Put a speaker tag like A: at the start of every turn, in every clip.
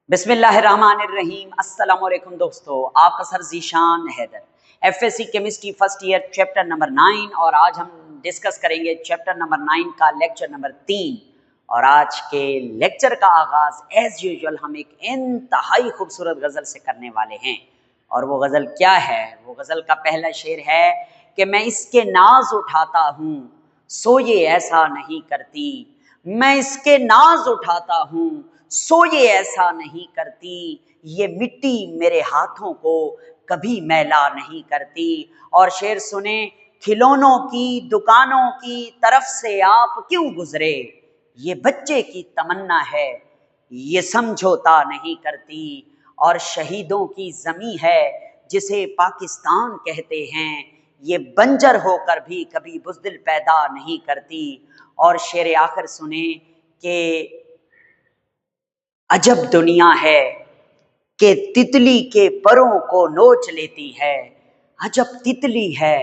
A: बिस्मिल्लाहिर्रहमानिर्रहीम। अस्सलाम वालेकुम दोस्तों, आपका sir Zeeshan Haider FSC chemistry first year chapter number 9 और आज हम डिस्कस करेंगे चैप्टर नंबर 9 का लेक्चर नंबर 3। और आज के लेक्चर का आगाज एज यूजुअल हम एक इंतहाई खूबसूरत गज़ल से करने वाले हैं। और वो गज़ल क्या है? वो गज़ल का पहला शेर है कि मैं इसके नाज उठाता हूँ सो ये ऐसा नहीं करती, मैं इसके नाज उठाता हूँ सो ये ऐसा नहीं करती, ये मिट्टी मेरे हाथों को कभी मैला नहीं करती। और शेर सुने, खिलौनों की दुकानों की तरफ से आप क्यों गुजरे, ये बच्चे की तमन्ना है ये समझौता नहीं करती। और शहीदों की ज़मीं है जिसे पाकिस्तान कहते हैं, ये बंजर होकर भी कभी बुज़दिल पैदा नहीं करती। और शेर आखिर सुने कि अजब दुनिया है कि तितली के परों को नोच लेती है, अजब तितली है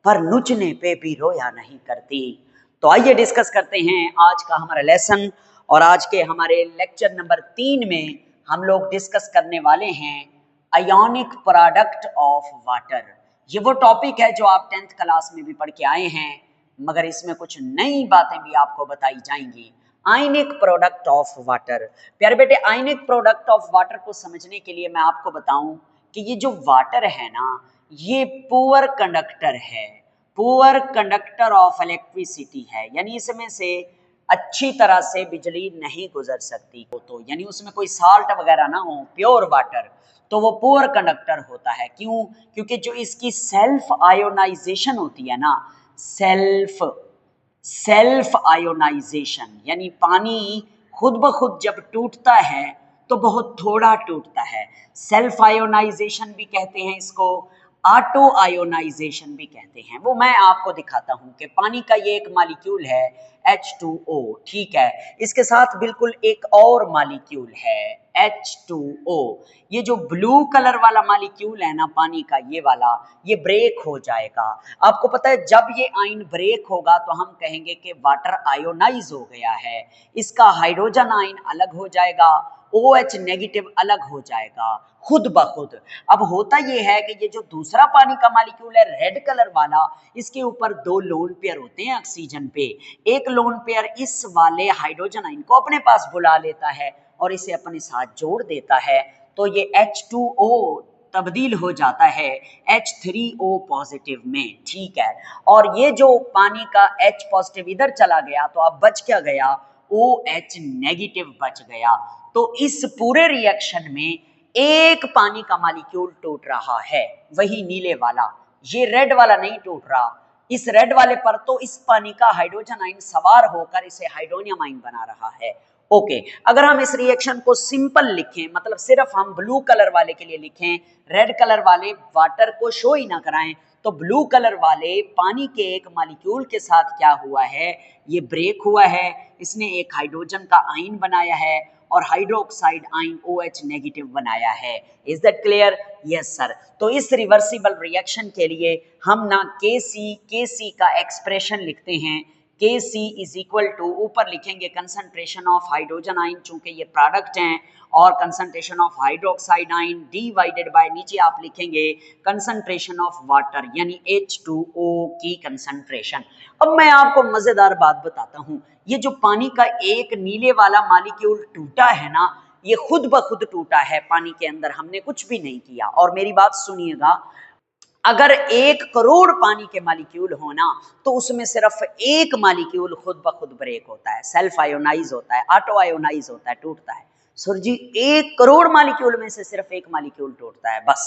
A: पर नोचने पे भी रोया नहीं करती। तो आइए डिस्कस करते हैं आज का हमारा लेसन। और आज के हमारे लेक्चर नंबर 3 में हम लोग डिस्कस करने वाले हैं आयोनिक प्रोडक्ट ऑफ वाटर। ये वो टॉपिक है जो आप 10th क्लास में भी पढ़ के आए हैं, मगर इसमें कुछ नई बातें भी आपको बताई जाएंगी। Ionic product of water. प्यारे बेटे, आयनिक प्रोडक्ट ऑफ वाटर को समझने के लिए मैं आपको बताऊं कि ये जो वाटर है ना, ये पुअर कंडक्टर है, पुअर कंडक्टर ऑफ इलेक्ट्रिसिटी है। यानी इसमें से अच्छी तरह से बिजली नहीं गुजर सकती हो, तो यानी उसमें कोई साल्ट वगैरह ना हो, प्योर वाटर, तो वो पुअर कंडक्टर होता है। क्यों? क्योंकि जो इसकी सेल्फ आयोनाइजेशन होती है ना, सेल्फ आयोनाइजेशन, यानी पानी खुद ब खुद जब टूटता है तो बहुत थोड़ा टूटता है। सेल्फ आयोनाइजेशन भी कहते हैं इसको, ऑटो आयोनाइजेशन भी कहते हैं। वो मैं आपको दिखाता हूं कि पानी का ये एक मॉलिक्यूल है H2O, ठीक है। इसके साथ बिल्कुल एक और मॉलिक्यूल है H2O। ये जो ब्लू कलर वाला मॉलिक्यूल है ना पानी का, ये वाला, ये ब्रेक हो जाएगा। आपको पता है जब ये आयन ब्रेक होगा तो हम कहेंगे कि वाटर आयोनाइज हो गया है। इसका हाइड्रोजन आयन अलग हो जाएगा, OH नेगेटिव अलग हो जाएगा खुद ब खुद। अब होता यह है कि ये जो दूसरा पानी का मॉलिक्यूल है रेड कलर वाला, इसके ऊपर 2 लोन पेयर होते हैं ऑक्सीजन पे। एक लोन पेयर इस वाले हाइड्रोजन आयन को अपने पास बुला लेता है और इसे अपने साथ जोड़ देता है, तो ये H2O तब्दील हो जाता है H3O पॉजिटिव में, ठीक है। और ये जो पानी का H पॉजिटिव इधर चला गया तो अब बच क्या गया, OH नेगेटिव बच गया। तो इस पूरे रिएक्शन में एक पानी का मॉलिक्यूल टूट रहा है, वही नीले वाला, ये रेड वाला नहीं टूट रहा। इस रेड वाले पर तो इस पानी का हाइड्रोजन आयन सवार होकर इसे हाइड्रोनियम आयन बना रहा है। ओके, अगर हम इस रिएक्शन को सिंपल लिखें, मतलब सिर्फ हम ब्लू कलर वाले के लिए लिखें, रेड कलर वाले वाटर को शो ही ना कराएं, तो ब्लू कलर वाले पानी के एक मॉलिक्यूल के साथ क्या हुआ है, ये ब्रेक हुआ है, इसने एक हाइड्रोजन का आयन बनाया है और हाइड्रोक्साइड आयन OH नेगेटिव बनाया है। Is that clear? Yes sir. तो इस रिवर्सिबल रिएक्शन के लिए हम ना KC का एक्सप्रेशन लिखते हैं। KC इज इक्वल टू, ऊपर लिखेंगे कंसंट्रेशन ऑफ हाइड्रोजन आयन, चूंकि ये प्रोडक्ट हैं, और concentration of hydroxide ion divided by, नीचे आप लिखेंगे कंसंट्रेशन ऑफ वाटर यानी H2O की कंसंट्रेशन। अब मैं आपको मजेदार बात बताता हूं, ये जो पानी का एक नीले वाला मॉलिक्यूल टूटा है ना, ये खुद ब खुद टूटा है पानी के अंदर, हमने कुछ भी नहीं किया। और मेरी बात सुनिएगा, अगर 1 करोड़ पानी के मॉलिक्यूल होना तो उसमें सिर्फ एक मॉलिक्यूल खुद ब खुद ब्रेक होता है, सेल्फ आयोनाइज होता है, ऑटो आयोनाइज होता है, टूटता है। सुर जी, 1 करोड़ मॉलिक्यूल में से सिर्फ एक मॉलिक्यूल टूटता है, बस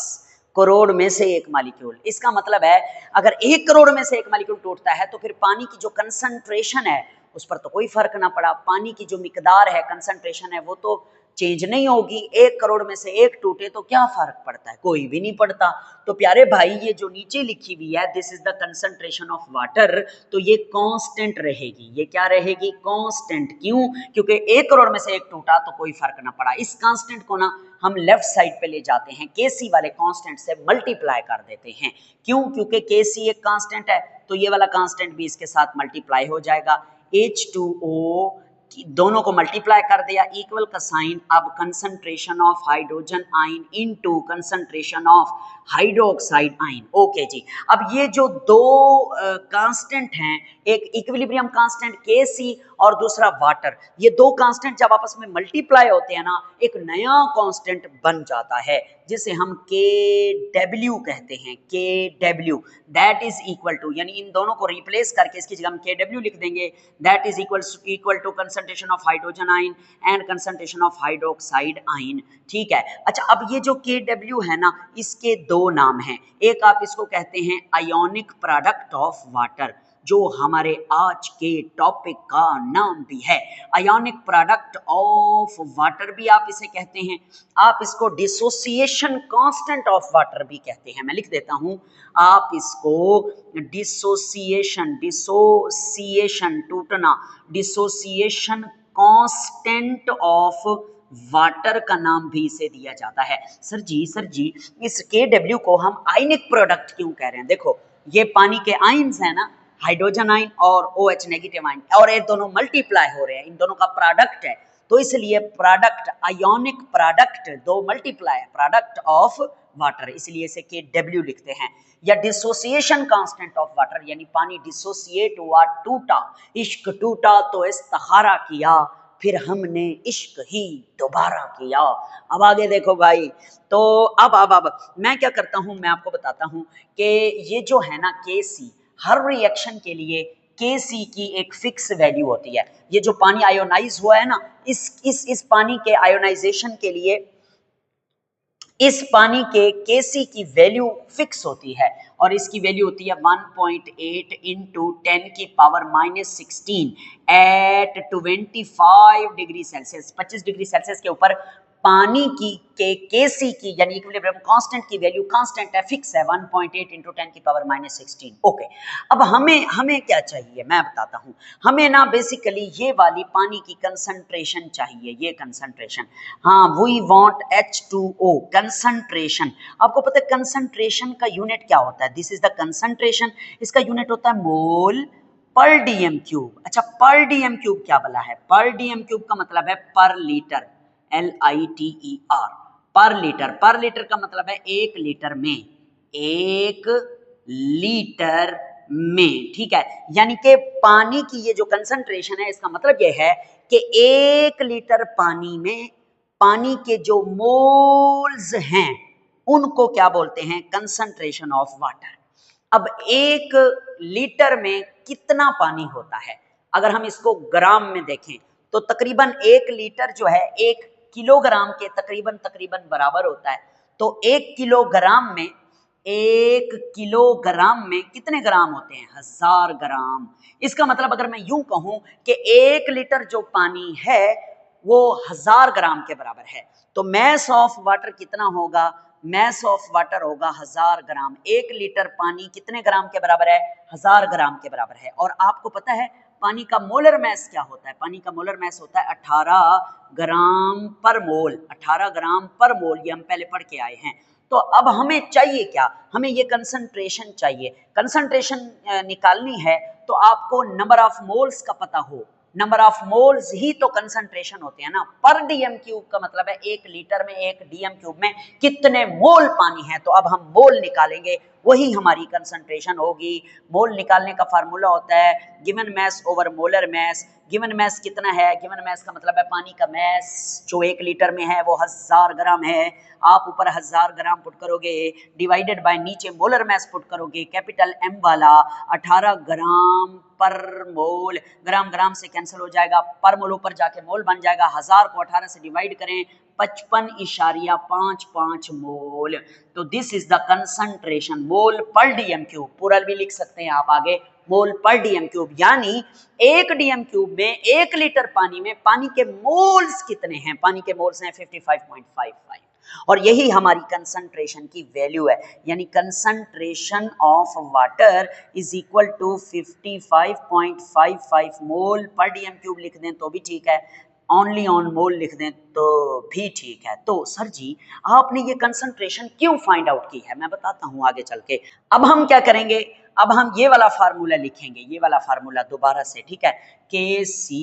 A: करोड़ में से एक मॉलिक्यूल। इसका मतलब है अगर 1 करोड़ में से एक मॉलिक्यूल टूटता है तो फिर पानी की जो कंसंट्रेशन है उस पर तो कोई फर्क ना पड़ा, पानी की जो मिकदार है, कंसंट्रेशन है, वो तो चेंज नहीं होगी। 1 करोड़ में से एक टूटे तो क्या फर्क पड़ता है, कोई भी नहीं पड़ता। तो प्यारे भाई, ये जो नीचे लिखी हुई है this is the concentration of water, तो ये कांस्टेंट रहेगी। ये क्या रहेगी? कांस्टेंट। क्यों? क्योंकि 1 करोड़ में से एक टूटा तो कोई फर्क ना पड़ा। इस कांस्टेंट को ना हम लेफ्ट साइड पे ले जाते हैं, KC वाले कांस्टेंट से मल्टीप्लाई कर देते हैं। क्यों? क्योंकि KC एक कांस्टेंट है, तो ये वाला कांस्टेंट भी इसके साथ मल्टीप्लाई हो जाएगा। H2O दोनों को मल्टीप्लाई कर दिया, इक्वल का साइन, अब concentration of hydrogen ion into concentration of hydroxide ion. Okay जी, अब ये जो दो कांस्टेंट हैं, एक इक्विलिब्रियम कांस्टेंट Kc और दूसरा वाटर, ये दो कांस्टेंट जब आपस में मल्टीप्लाई होते हैं ना, एक नया कांस्टेंट बन जाता है जिसे हम Kw कहते हैं। Kw that is equal to, यानी इन दोनों को रिप्लेस करके इसकी जगह हम Kw लिख देंगे, that is equal to concentration of hydrogen ion and concentration of hydroxide ion. ठीक है, अच्छा अब ये जो Kw है ना, इसके दो नाम हैं, एक आप इसको कहते हैं आयोनिक प्रोडक्ट ऑफ वाटर, जो हमारे आज के टॉपिक का नाम भी है, आयोनिक प्रोडक्ट ऑफ वाटर भी आप इसे कहते हैं, आप इसको डिसोसिएशन कांस्टेंट ऑफ वाटर भी कहते हैं। मैं लिख देता हूं, आप इसको डिसोसिएशन टूटना, डिसोसिएशन कांस्टेंट ऑफ वाटर का नाम भी इसे दिया जाता है। सर जी इस Kw को हम आयनिक प्रोडक्ट क्यों कह रहे हैं? देखो ये पानी के आयन्स है ना, हाइड्रोजन आयन और OH नेगेटिव आयन, और ये दोनों मल्टीप्लाई हो रहे हैं, इन दोनों का प्रोडक्ट है, तो इसलिए प्रोडक्ट, आयोनिक प्रोडक्ट, दो मल्टीप्लाई प्रोडक्ट ऑफ वाटर, इसलिए इसे Kw लिखते हैं। या डिसोसिएशन कांस्टेंट ऑफ वाटर, यानी पानी डिसोसिएट हुआ, टूटा, इश्क टूटा तो इस्तिखारा किया, फिर हमने इश्क ही दोबारा किया। अब आगे देखो भाई, तो अब मैं क्या करता हूं, मैं आपको बताता हूं कि ये जो है ना Kc, हर रिएक्शन के लिए Kc की एक फिक्स वैल्यू होती है। ये जो पानी आयोनाइज हुआ है ना, इस पानी के आयोनाइजेशन के लिए इस पानी के Kc की वैल्यू फिक्स होती है, और इसकी वैल्यू होती है 1.8 इंटू 10 की power -16 at 25 degree Celsius, 25 degree Celsius के ऊपर पानी की Kc की, यानी इक्विलिब्रियम कांस्टेंट की वैल्यू कांस्टेंट है, फिक्स है 1.8 इंटू 10 की पावर -16। ओके, अब हमें क्या चाहिए, मैं बताता हूं। हमें ना बेसिकली ये वाली पानी की कंसंट्रेशन चाहिए, ये कंसंट्रेशन, हाँ, वी वांट H2O कंसंट्रेशन। आपको पता है कंसंट्रेशन का यूनिट क्या होता है? दिस इज द कंसंट्रेशन, इसका यूनिट होता है मोल पर डीएम क्यूब। अच्छा, पर डीएम क्यूब क्या बोला है? पर डीएम क्यूब का मतलब है पर लीटर, LITER, पर लीटर। पर लीटर का मतलब है 1 लीटर में, 1 लीटर में, ठीक है, यानी कि पानी की ये जो कंसंट्रेशन है, इसका मतलब ये है कि 1 लीटर पानी में पानी के जो मोल्स हैं उनको क्या बोलते हैं? Concentration of water. अब 1 लीटर में कितना पानी होता है? अगर हम इसको ग्राम में देखें तो तकरीबन 1 लीटर जो है 1 किलोग्राम के तकरीबन बराबर होता है। तो 1 किलोग्राम में कितने ग्राम होते हैं? 1000 ग्राम। इसका मतलब अगर मैं यूं कहूं कि 1 लीटर जो पानी है वो 1000 ग्राम के बराबर है, तो मैस ऑफ वाटर कितना होगा? मैस ऑफ वाटर होगा 1000 ग्राम। 1 लीटर पानी कितने ग्राम के बराबर है? 1000 ग्राम के बराबर है। और आपको पता है पानी का मोलर मैस क्या होता है? पानी का मोलर मैस होता है 18 ग्राम पर मोल। 18 ग्राम पर मोल, ये हम पहले पढ़ के आए हैं। तो अब हमें चाहिए क्या? हमें ये कंसंट्रेशन चाहिए। कंसंट्रेशन निकालनी है तो आपको नंबर ऑफ मोल्स का पता हो। नंबर ऑफ मोल्स ही तो कंसंट्रेशन होते हैं ना। पर डीएम क्यूब का मतलब है 1 लीटर में 1 डीएम क्यूब में कितने मोल पानी है। तो अब हम मोल निकालेंगे, वही हमारी कंसंट्रेशन होगी। मोल निकालने का फार्मूला होता है given mass over molar mass. Given mass कितना है? गिवन मैस का मतलब है पानी का मैस जो 1 लीटर में है वो 1000 ग्राम है। आप ऊपर 1000 ग्राम पुट करोगे, डिवाइडेड बाय नीचे मोलर मैस पुट करोगे, कैपिटल M वाला 18 ग्राम पर मोल। ग्राम ग्राम से कैंसिल हो जाएगा, पर मोल ऊपर जाके मोल बन जाएगा। 1000 को 18 से डिवाइड करें, 55.55 मोल। तो this is the concentration, mole per DM cube. पूरा भी लिख सकते हैं आप आगे, मोल पर डीएम क्यूब, यानी 1 डीएम क्यूब में 1 लीटर पानी में पानी के मोल्स कितने हैं? पानी के मोल्स हैं 55.55, और यही हमारी कंसंट्रेशन की वैल्यू है। यानी concentration of water is equal to 55.55 mole per DM cube लिख दें तो भी ठीक है, ओनली ऑन मोल लिख दें तो भी ठीक है। तो सर जी आपने ये कंसंट्रेशन क्यों फाइंड आउट की है? मैं बताता हूं आगे चल के। अब हम क्या करेंगे? अब हम ये वाला फार्मूला लिखेंगे, ये वाला फार्मूला दोबारा से, ठीक है। Kc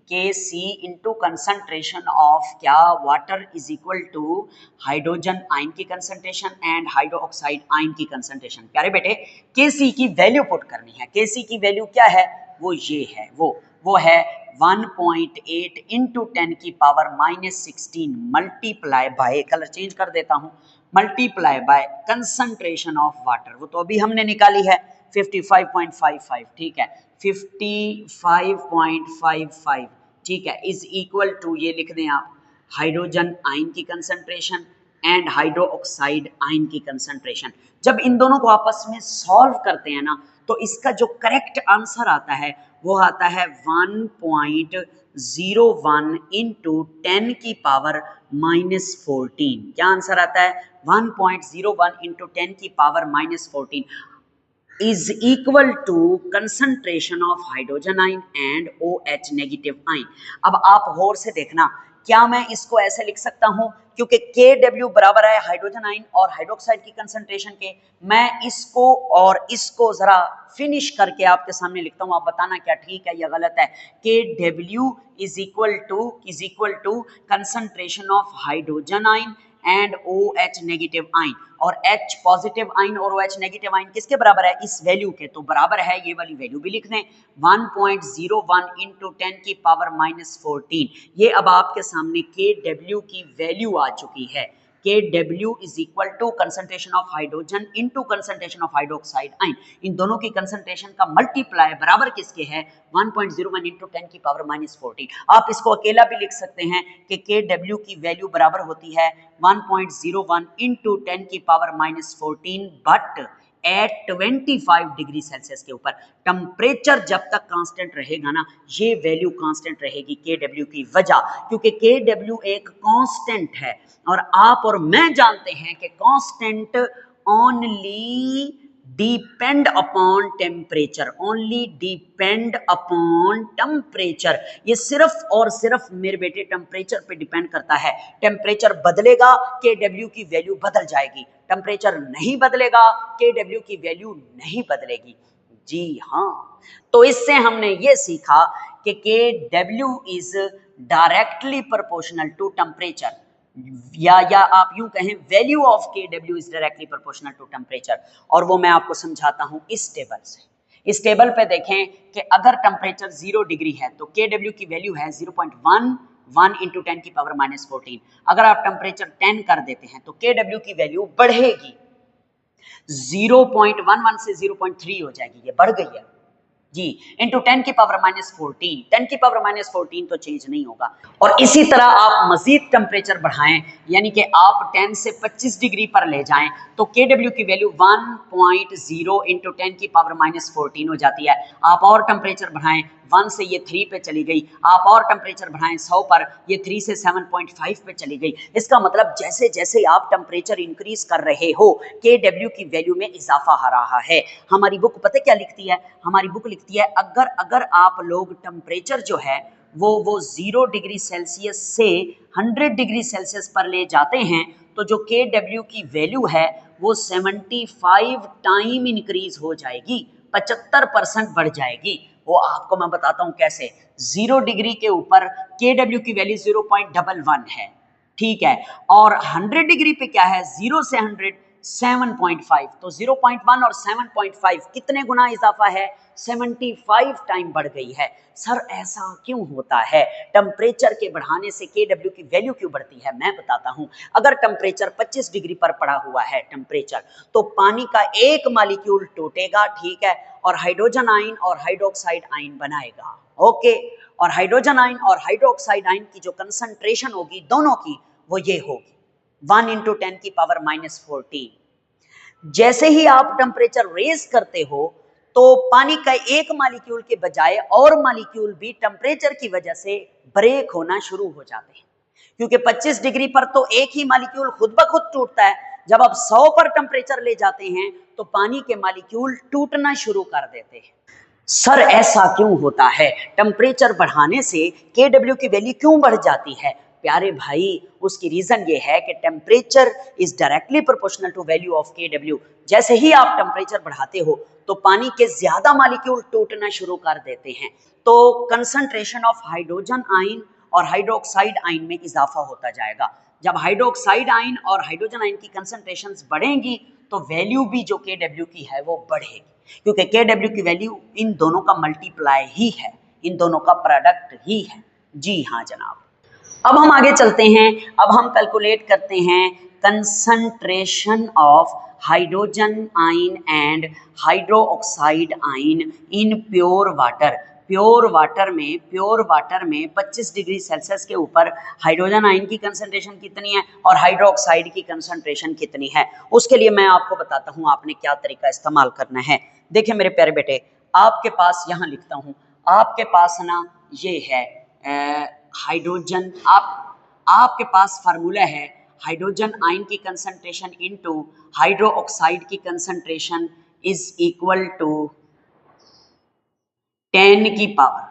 A: के सी इंटू कंसंट्रेशन ऑफ क्या water is equal to hydrogen ion की कंसंट्रेशन एंड हाइड्रोक्साइड आयन की कंसंट्रेशन। क्या रे बेटे, के सी की वैल्यू पुट करनी है। के सी की वैल्यू क्या है, वो ये है, वो है 1.8 इंटू 10 की power -16 multiply by, colour change कर देता हूं, multiply by concentration of water, वो तो अभी हमने निकाली है 55.55, ठीक है 55.55, ठीक है, इज इक्वल टू, ये लिख दें आप, हाइड्रोजन आयन की कंसंट्रेशन एंड हाइड्रोक्साइड आयन की कंसंट्रेशन। जब इन दोनों को आपस में सॉल्व करते हैं ना, तो इसका जो करेक्ट आंसर आता है वो आता है 1.01 इंटू 10 की पावर -14। क्या आंसर आता है, 1.01 इंटू 10 की power -14 is equal to concentration of hydrogen ion and OH negative ion। अब आप गौर से देखना, क्या मैं इसको ऐसे लिख सकता हूं, क्योंकि KW बराबर है हाइड्रोजन आयन और हाइड्रोक्साइड की कंसंट्रेशन के, मैं इसको और इसको जरा फिनिश करके आपके सामने लिखता हूं, आप बताना क्या ठीक है या गलत है। KW is equal to concentration of hydrogen ion and OH negative ion, और H पॉजिटिव आयन और OH नेगेटिव आयन किसके बराबर है, इस वैल्यू के, तो बराबर है, ये वाली वैल्यू भी लिख दें 1.01 इंटू 10 की पावर -14। ये अब आपके सामने KW की वैल्यू आ चुकी है। KW is equal to concentration of hydrogen into concentration of hydroxide ion, इन दोनों की कंसंट्रेशन का मल्टीप्लाई बराबर किसके है, 1.01 इंटू 10 की पावर -14। आप इसको अकेला भी लिख सकते हैं कि KW की वैल्यू बराबर होती है 1.01 इंटू 10 की power -14, but at 25 degree Celsius के ऊपर। टेम्परेचर जब तक कांस्टेंट रहेगा ना, ये वैल्यू कांस्टेंट रहेगी KW की वजह, क्योंकि KW एक कांस्टेंट है और आप और मैं जानते हैं कि constant only depend upon temperature, only depend upon temperature. ये सिर्फ और सिर्फ मेरे बेटे टेम्परेचर पे डिपेंड करता है। टेम्परेचर बदलेगा KW की वैल्यू बदल जाएगी, टेम्परेचर नहीं बदलेगा KW की वैल्यू नहीं बदलेगी। जी हाँ, तो इससे हमने ये सीखा कि KW is directly proportional to temperature, या आप यूं कहें value of KW is directly proportional to temperature. और वो मैं आपको समझाता हूं इस टेबल से। इस टेबल पे देखें कि अगर टेम्परेचर 0 डिग्री है तो KW की वैल्यू है 0.11 इंटू 10 की पावर -14। अगर आप टेम्परेचर 10 कर देते हैं तो KW की वैल्यू बढ़ेगी, 0.11 से 0.3 हो जाएगी, ये बढ़ गई है जी, इंटू 10 की पावर -14। 10 की पावर -14 तो चेंज नहीं होगा। और इसी तरह आप मजीद टेम्परेचर बढ़ाएं, यानी कि आप 10 से 25 डिग्री पर ले जाएं, तो KW की वैल्यू 1.0 इंटू 10 की पावर -14 हो जाती है। आप और टेम्परेचर बढ़ाएं, 1 से ये 3 पे चली गई, आप और टेम्परेचर बढ़ाएं 100 पर, ये 3 से 7.5 पे चली गई। इसका मतलब जैसे जैसे आप टेम्परेचर इंक्रीज कर रहे हो KW की वैल्यू में इजाफा हो रहा है। हमारी बुक पता क्या लिखती है, हमारी बुक लिखती है अगर आप लोग टेम्परेचर जो है वो 0 डिग्री सेल्सियस से 100 डिग्री सेल्सियस पर ले जाते हैं, तो जो KW की वैल्यू है वो 75 टाइम इंक्रीज हो जाएगी, 75% बढ़ जाएगी। वो आपको मैं बताता हूं कैसे। 0 डिग्री के ऊपर KW की वैल्यू 0.11 है, ठीक है, और 100 डिग्री पे क्या है, 0 से 100 7.5, तो 0.1 और 7.5 कितने गुना इजाफा है, 75 टाइम बढ़ गई है। सर ऐसा क्यों होता है, टेम्परेचर के बढ़ाने से KW की वैल्यू क्यों बढ़ती है, मैं बताता हूं। अगर टेम्परेचर 25 डिग्री पर पड़ा हुआ है टेम्परेचर, तो पानी का एक मॉलिक्यूल टूटेगा, ठीक है, और हाइड्रोजन आयन और हाइड्रोक्साइड आयन बनाएगा, ओके। और हाइड्रोजन आयन और हाइड्रोक्साइड आयन की जो कंसंट्रेशन होगी दोनों की, वो ये होगी 1 इंटू 10 की पावर -14। जैसे ही आप टेम्परेचर रेज करते हो तो पानी का एक मॉलिक्यूल के बजाय और मॉलिक्यूल भी टेम्परेचर की वजह से ब्रेक होना शुरू हो जाते हैं, क्योंकि 25 डिग्री पर तो एक ही मॉलिक्यूल खुद ब खुद टूटता है। जब आप 100 पर टेम्परेचर ले जाते हैं तो पानी के मॉलिक्यूल टूटना शुरू कर देते हैं। सर ऐसा क्यों होता है, टेम्परेचर बढ़ाने से KW की वैल्यू क्यों बढ़ जाती है? प्यारे भाई उसकी रीजन ये है कि temperature is directly proportional to value of Kw। जैसे ही आप टेम्परेचर बढ़ाते हो तो पानी के ज्यादा मॉलिक्यूल टूटना शुरू कर देते हैं, तो कंसंट्रेशन ऑफ हाइड्रोजन आयन और हाइड्रोक्साइड आयन में इजाफा होता जाएगा। जब हाइड्रोक्साइड आयन और हाइड्रोजन आयन की कंसंट्रेशंस बढ़ेंगी तो वैल्यू भी जो Kw की है वो बढ़ेगी, क्योंकि Kw की वैल्यू इन दोनों का मल्टीप्लाई ही है, इन दोनों का प्रोडक्ट ही है। जी हाँ जनाब। अब हम आगे चलते हैं, अब हम कैलकुलेट करते हैं concentration of hydrogen ion and hydroxide ion in pure water. Pure water में 25 डिग्री सेल्सियस के ऊपर हाइड्रोजन आयन की कंसंट्रेशन कितनी है और हाइड्रोक्साइड की कंसंट्रेशन कितनी है, उसके लिए मैं आपको बताता हूं आपने क्या तरीका इस्तेमाल करना है। देखिए मेरे प्यारे बेटे, आपके पास यहां लिखता हूं, आपके पास ना ये है हाइड्रोजन, आपके पास फार्मूला है हाइड्रोजन आयन की कंसंट्रेशन इनटू हाइड्रोक्साइड की कंसंट्रेशन इज इक्वल टू 10 की पावर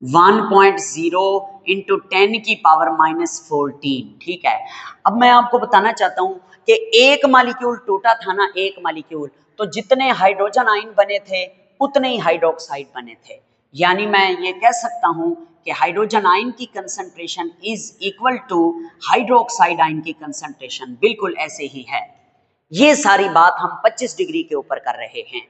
A: 1.0 इंटू 10 की पावर -14। ठीक है, अब मैं आपको बताना चाहता हूं कि एक मॉलिक्यूल टूटा था ना, एक मॉलिक्यूल, तो जितने हाइड्रोजन आयन बने थे उतने ही हाइड्रोक्साइड बने थे। यानी मैं ये कह सकता हूं कि हाइड्रोजन आयन की concentration is equal to hydroxide ion की कंसंट्रेशन, बिल्कुल ऐसे ही है। ये सारी बात हम 25 डिग्री के ऊपर कर रहे हैं।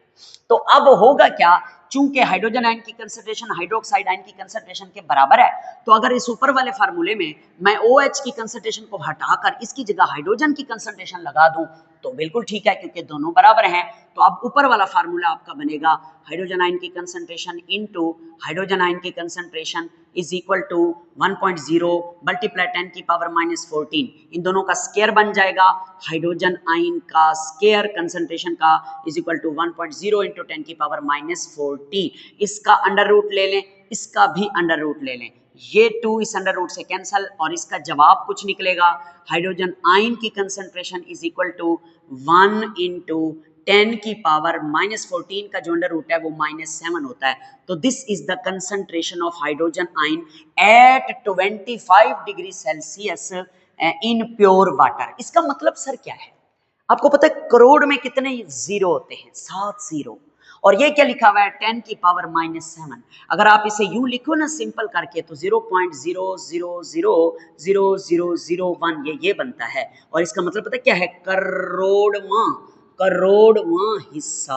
A: तो अब होगा क्या, चूंकि हाइड्रोजन आयन की कंसंट्रेशन हाइड्रोक्साइड आयन की कंसंट्रेशन के बराबर है, तो अगर इस ऊपर वाले फार्मूले में मैं OH की कंसंट्रेशन को हटाकर इसकी जगह हाइड्रोजन की कंसंट्रेशन लगा दूं तो बिल्कुल ठीक है, क्योंकि दोनों बराबर हैं। तो अब ऊपर वाला फार्मूला आपका बनेगा हाइड्रोजन आयन की कंसंट्रेशन इनटू हाइड्रोजन आयन की concentration is equal to 1.0 multiply 10 की पावर -14। इन दोनों का स्क्वायर बन जाएगा, हाइड्रोजन आयन का स्क्वायर कंसंट्रेशन का इज इक्वल टू 1.0 इंटू 10 की पावर -14। इसका अंडर रूट ले लें, इसका भी अंडर रूट ले लें, ये 2 इस अंडर रूट से कैंसल और इसका जवाब कुछ निकलेगा। हाइड्रोजन आयन की concentration is equal to 1 into 10 की पावर -14 का जो अंडर रूट है वो -7 होता है। तो this is the concentration of hydrogen ion at 25 degree Celsius in pure water. इसका मतलब सर क्या है, आपको पता है करोड़ में कितने जीरो होते हैं, 7 जीरो, और ये क्या लिखा हुआ है 10 की पावर -7। अगर आप इसे यूं लिखो ना सिंपल करके तो 0.0000001 ये बनता है, और इसका मतलब पता है क्या है, करोड़वां हिस्सा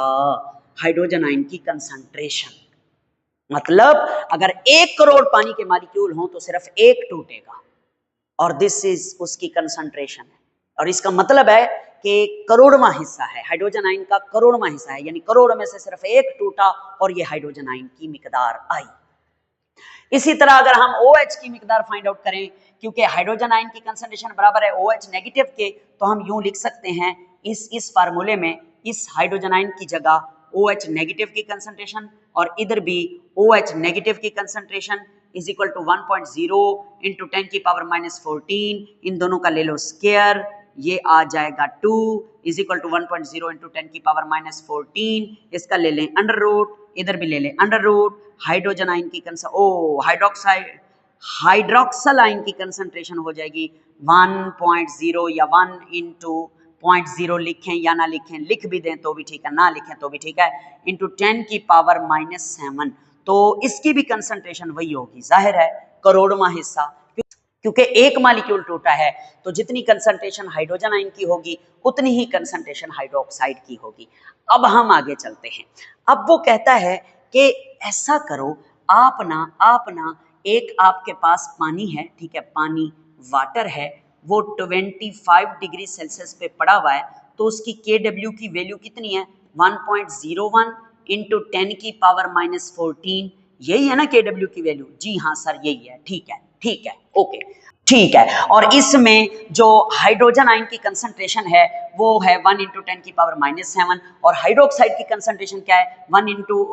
A: हाइड्रोजन आयन की कंसंट्रेशन। मतलब अगर 1 करोड़ पानी के मॉलिक्यूल हों तो सिर्फ एक टूटेगा, और दिस इज उसकी कंसंट्रेशन है, और इसका मतलब है कि करोड़वां हिस्सा है हाइड्रोजन आयन का, करोड़वां हिस्सा है, यानी करोड़ में से सिर्फ एक टूटा और ये हाइड्रोजन आयन की मिकदार आई। इसी तरह अगर हम OH की मिकदार फाइंड आउट करें, क्योंकि हाइड्रोजन आयन की कंसंट्रेशन बराबर है OH नेगेटिव के, तो हम यूं लिख सकते हैं इस फार्मूले में इस हाइड्रोजन आयन की जगह OH नेगेटिव की कंसंट्रेशन और इधर भी OH नेगेटिव की concentration is equal to 1.0 into 10 की पावर -14। इन दोनों का ले लो स्क्वायर, ये आ जाएगा 2 इज इक्वल टू 1.0 इंटू 10 की पावर -14। इसका ले लें अंडर रूट, इधर भी ले लें अंडर रूट। हाइड्रोजन आयन की हाइड्रोक्सल आयन की कंसंट्रेशन हो जाएगी 1.0 या 1 इंटू 0.0 लिखें या ना लिखें, लिख भी दें तो भी ठीक है, ना लिखें तो भी ठीक है, इंटू 10 की पावर -7। तो इसकी भी कंसंट्रेशन वही होगी, जाहिर है करोड़वां हिस्सा, क्योंकि एक मॉलिक्यूल टूटा है तो जितनी कंसंट्रेशन हाइड्रोजन आयन की होगी उतनी ही कंसंट्रेशन हाइड्रोक्साइड की होगी। अब हम आगे चलते हैं, अब वो कहता है कि ऐसा करो, आप ना एक आपके पास पानी है, ठीक है, पानी वाटर है, वो 25 डिग्री सेल्सियस पे पड़ा हुआ है, तो उसकी Kw की वैल्यू कितनी है 1.01 इंटू 10 की पावर -14। यही है ना Kw की वैल्यू? जी हाँ सर यही है, ठीक है ओके ठीक है। और इसमें जो हाइड्रोजन आयन की कंसंट्रेशन है वो है 1 इंटू 10 की पावर -7, और हाइड्रोक्साइड की कंसंट्रेशन क्या है 1 इंटू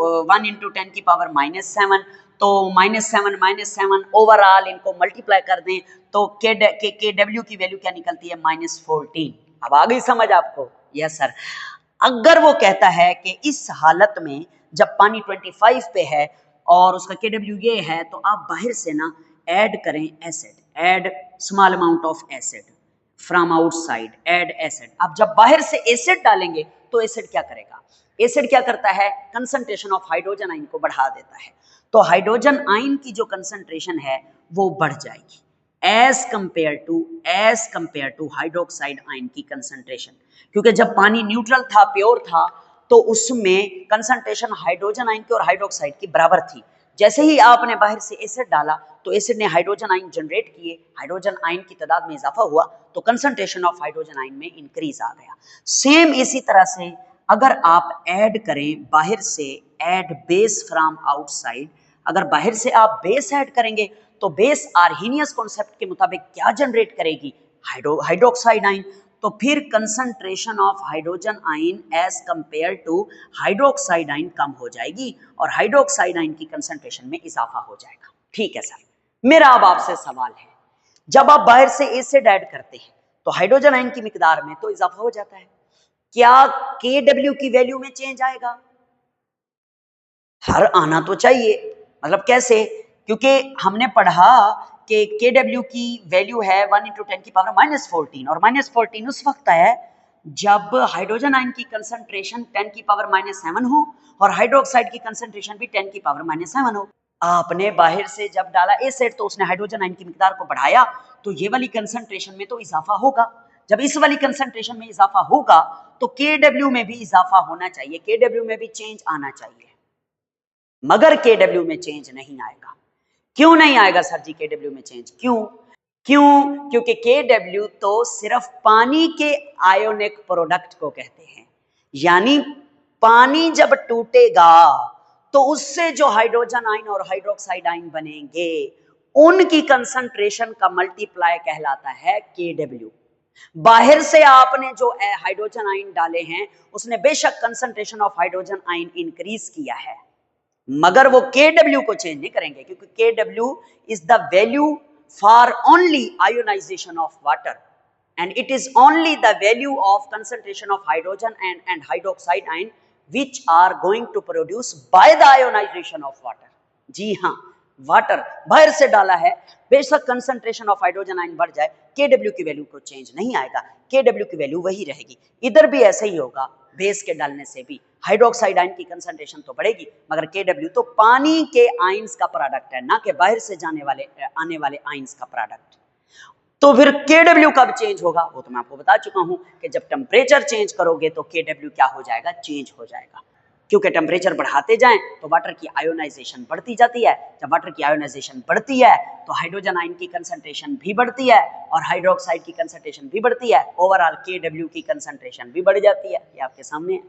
A: 10 की पावर -7। तो -7 ओवरऑल इनको मल्टीप्लाई कर दें तो Kw की वैल्यू क्या निकलती है -14। अब आ गई समझ आपको? Yes sir. अगर वो कहता है कि इस हालत में जब पानी 25 पे है और उसका Kw ये है, तो आप बाहर से ना ऐड करें acid, add small amount of acid from outside, add acid. अब जब बाहर से एसिड डालेंगे तो एसिड क्या करेगा, एसिड क्या करता है, कंसंट्रेशन ऑफ हाइड्रोजन आयन को बढ़ा देता है। तो हाइड्रोजन आयन की जो कंसंट्रेशन है वो बढ़ जाएगी as compare to hydroxide ion की कंसंट्रेशन, क्योंकि जब पानी न्यूट्रल था, प्योर था, तो उसमें कंसंट्रेशन हाइड्रोजन आयन की और हाइड्रोक्साइड की बराबर थी। जैसे ही आपने बाहर से एसिड डाला तो एसिड ने हाइड्रोजन आयन जनरेट किए, हाइड्रोजन आयन की तादाद में इजाफा हुआ, तो कंसंट्रेशन ऑफ हाइड्रोजन आयन में इंक्रीज आ गया। सेम इसी तरह से अगर आप ऐड करें बाहर से, ऐड बेस फ्रॉम आउटसाइड, अगर बाहर से आप बेस ऐड करेंगे तो बेस आर्हीनियस कॉन्सेप्ट के मुताबिक क्या जनरेट करेगी, हाइड्रोक्साइड आयन। तो फिर concentration of hydrogen ion as compare to hydroxide ion कम हो जाएगी और हाइड्रोक्साइड आयन की कंसंट्रेशन में इजाफा हो जाएगा। ठीक है सर, मेरा अब आपसे सवाल है, जब आप बाहर से एसिड ऐड करते हैं तो हाइड्रोजन आयन की मिकदार में तो इजाफा हो जाता है, क्या Kw की वैल्यू में चेंज आएगा? हर आना तो चाहिए, मतलब कैसे, क्योंकि हमने पढ़ा कि Kw की वैल्यू है 1 × 10⁻14 और -14 उस वक्त है जब हाइड्रोजन आयन की कंसंट्रेशन 10⁻7 हो और हाइड्रोक्साइड की कंसंट्रेशन भी 10⁻7 हो। आपने बाहर से जब डाला एसिड तो उसने हाइड्रोजन आयन की मिकदार को बढ़ाया, तो ये वाली कंसंट्रेशन में तो इजाफा होगा। जब इस वाली कंसंट्रेशन में इजाफा होगा तो Kw में भी इजाफा होना चाहिए, Kw में भी चेंज आना चाहिए, मगर Kw में चेंज नहीं आएगा। क्यों नहीं आएगा सर जी Kw में चेंज? क्योंकि Kw तो सिर्फ पानी के आयोनिक प्रोडक्ट को कहते हैं, यानी पानी जब टूटेगा तो उससे जो हाइड्रोजन आयन और हाइड्रोक्साइड आयन बनेंगे उनकी कंसंट्रेशन का मल्टीप्लाई कहलाता है Kw। बाहर से आपने जो हाइड्रोजन आयन डाले हैं उसने बेशक concentration of hydrogen ion increase किया है, मगर वो Kw को चेंज नहीं करेंगे, क्योंकि Kw is the value for only ionization of water and it is only the value of concentration of hydrogen and hydroxide ion which are going to produce by the ionization of water। जी हाँ, water बाहर से डाला है, बेशक concentration of hydrogen ion बढ़ जाए, Kw की value को चेंज नहीं आएगा, Kw की वैल्यू वही रहेगी। इधर भी ऐसे ही होगा, बेस के डालने से भी हाइड्रोक्साइड आयन की कंसंट्रेशन तो बढ़ेगी, मगर Kw तो पानी के आयंस का प्रोडक्ट है, ना कि बाहर से आने वाले आयंस का प्रोडक्ट। तो फिर Kw कब चेंज होगा, वो तो मैं आपको बता चुका हूं कि जब टेम्परेचर चेंज करोगे तो Kw क्या हो जाएगा, चेंज हो जाएगा। क्योंकि टेम्परेचर बढ़ाते जाएं तो वाटर की आयोनाइजेशन बढ़ती जाती है, जब वाटर की आयोनाइजेशन बढ़ती है तो हाइड्रोजन आयन की कंसंट्रेशन भी बढ़ती है और हाइड्रोक्साइड की कंसंट्रेशन भी बढ़ती है, ओवरऑल Kw की कंसंट्रेशन भी बढ़ जाती है। ये आपके सामने है,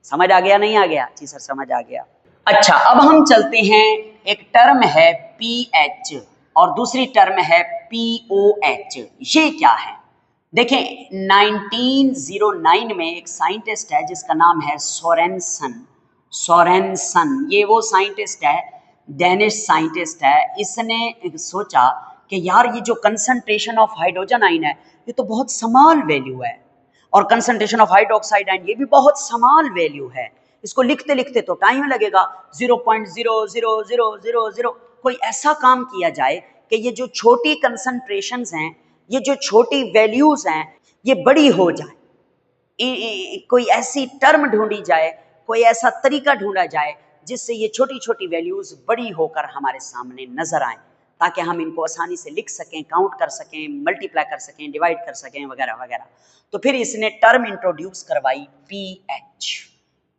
A: समझ आ गया, नहीं आ गया? जी सर समझ आ गया। अच्छा, अब हम चलते हैं, एक टर्म है pH और दूसरी टर्म है POH। ये क्या है? देखें, 1909 में एक साइंटिस्ट है जिसका नाम है सोरेनसन। ये वो साइंटिस्ट है, डेनिश साइंटिस्ट है। इसने सोचा कि यार ये जो कंसंट्रेशन ऑफ हाइड्रोजन आयन है ये तो बहुत स्मॉल वैल्यू है और कंसंट्रेशन ऑफ हाइड्रोक्साइड आयन ये भी बहुत स्मॉल वैल्यू है, इसको लिखते लिखते तो टाइम लगेगा, 0.00000। कोई ऐसा काम किया जाए कि ये जो छोटी कंसंट्रेशंस हैं, ये जो छोटी वैल्यूज हैं, ये बड़ी हो जाए। कोई ऐसी टर्म ढूंढी जाए, कोई ऐसा तरीका ढूंढा जाए जिससे ये छोटी छोटी वैल्यूज बड़ी होकर हमारे सामने नजर आए, ताकि हम इनको आसानी से लिख सकें, काउंट कर सकें, मल्टीप्लाई कर सकें, डिवाइड कर सकें, वगैरह वगैरह। तो फिर इसने टर्म इंट्रोड्यूस करवाई pH।